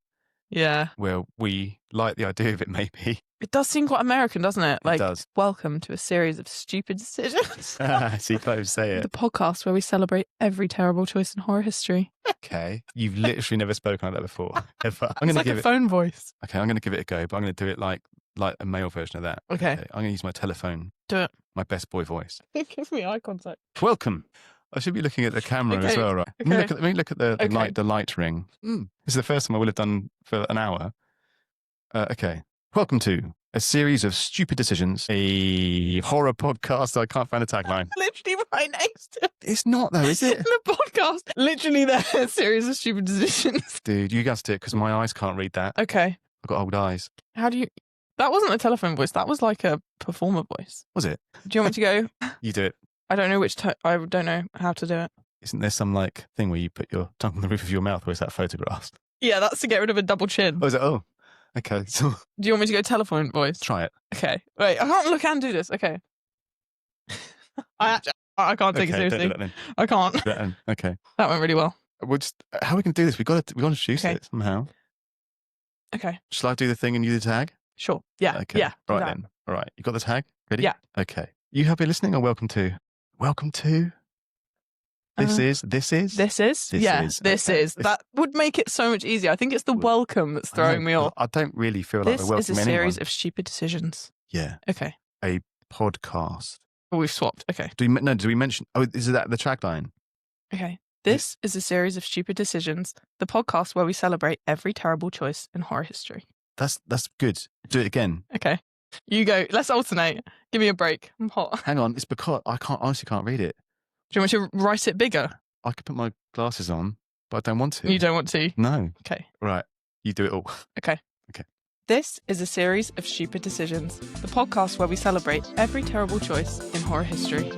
Yeah. where we like the idea of it, maybe. It does seem quite American, doesn't it? It does. Welcome to a series of stupid decisions. See, Clove, say The it. podcast where we celebrate every terrible choice in horror history. Okay. You've literally never spoken like that before, ever. I'm It's going to like give a it. phone voice. Okay, I'm going to give it a go, but I'm going to do it like a male version of that. Okay. I'm going to use my telephone. Do it. My best boy voice. Give me eye contact. Welcome. I should be looking at the camera as Okay, well, right? okay. Let me look at the Okay. light ring. This is the first time I will have done for an hour. Okay. Welcome to a series of stupid decisions, a horror podcast. I can't find a tagline. Literally right next to It's not though, is it? the podcast. Literally there. A series of stupid decisions. Dude, you guessed it because my eyes can't read that. Okay. I've got old eyes. How do you... That wasn't a telephone voice. That was like a performer voice. Was it? Do you want me to go? You do it. I don't know which... I don't know how to do it. Isn't there some like thing where you put your tongue on the roof of your mouth, or is that photographs? Yeah, that's to get rid of a double chin. Oh, is it? Oh, okay. So Do you want me to go telephone voice? try it. Okay. Wait, I can't look and do this. Okay. I can't take it Okay, don't do seriously. that then. I can't. Do that then. Okay. That went really well. We'll just, how are we going to do this? We got to introduce Okay. it somehow. Okay. Shall I do the thing and you do the tag? Sure. Yeah. Okay. Yeah. do Right that. then. All right. You got the tag? Ready? Yeah. Okay. You have been listening or welcome to? This is. This is? This Yeah. is. This Okay. is. That would make it so much easier. I think it's the welcome that's throwing me off. I don't really feel like This we're is a welcoming series anyone. of stupid decisions. Yeah. Okay. Podcast. Oh, we've swapped. Okay. Do we mention? Oh, is that the tagline? Okay. This is a series of stupid decisions, the podcast where we celebrate every terrible choice in horror history. That's good. Do it again. Okay. You go. Let's alternate. Give me a break. I'm hot. Hang on. It's because I honestly can't read it. Do you want me to write it bigger? I could put my glasses on, but I don't want to. You don't want to? No. Okay. Right. You do it all. Okay. Okay. This is a series of stupid decisions, the podcast where we celebrate every terrible choice in horror history.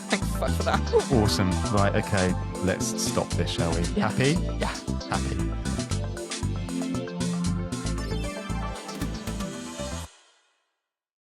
Thank fuck for that. Awesome. Right, okay, let's stop this, shall we? Yeah. Happy? Yeah. Happy.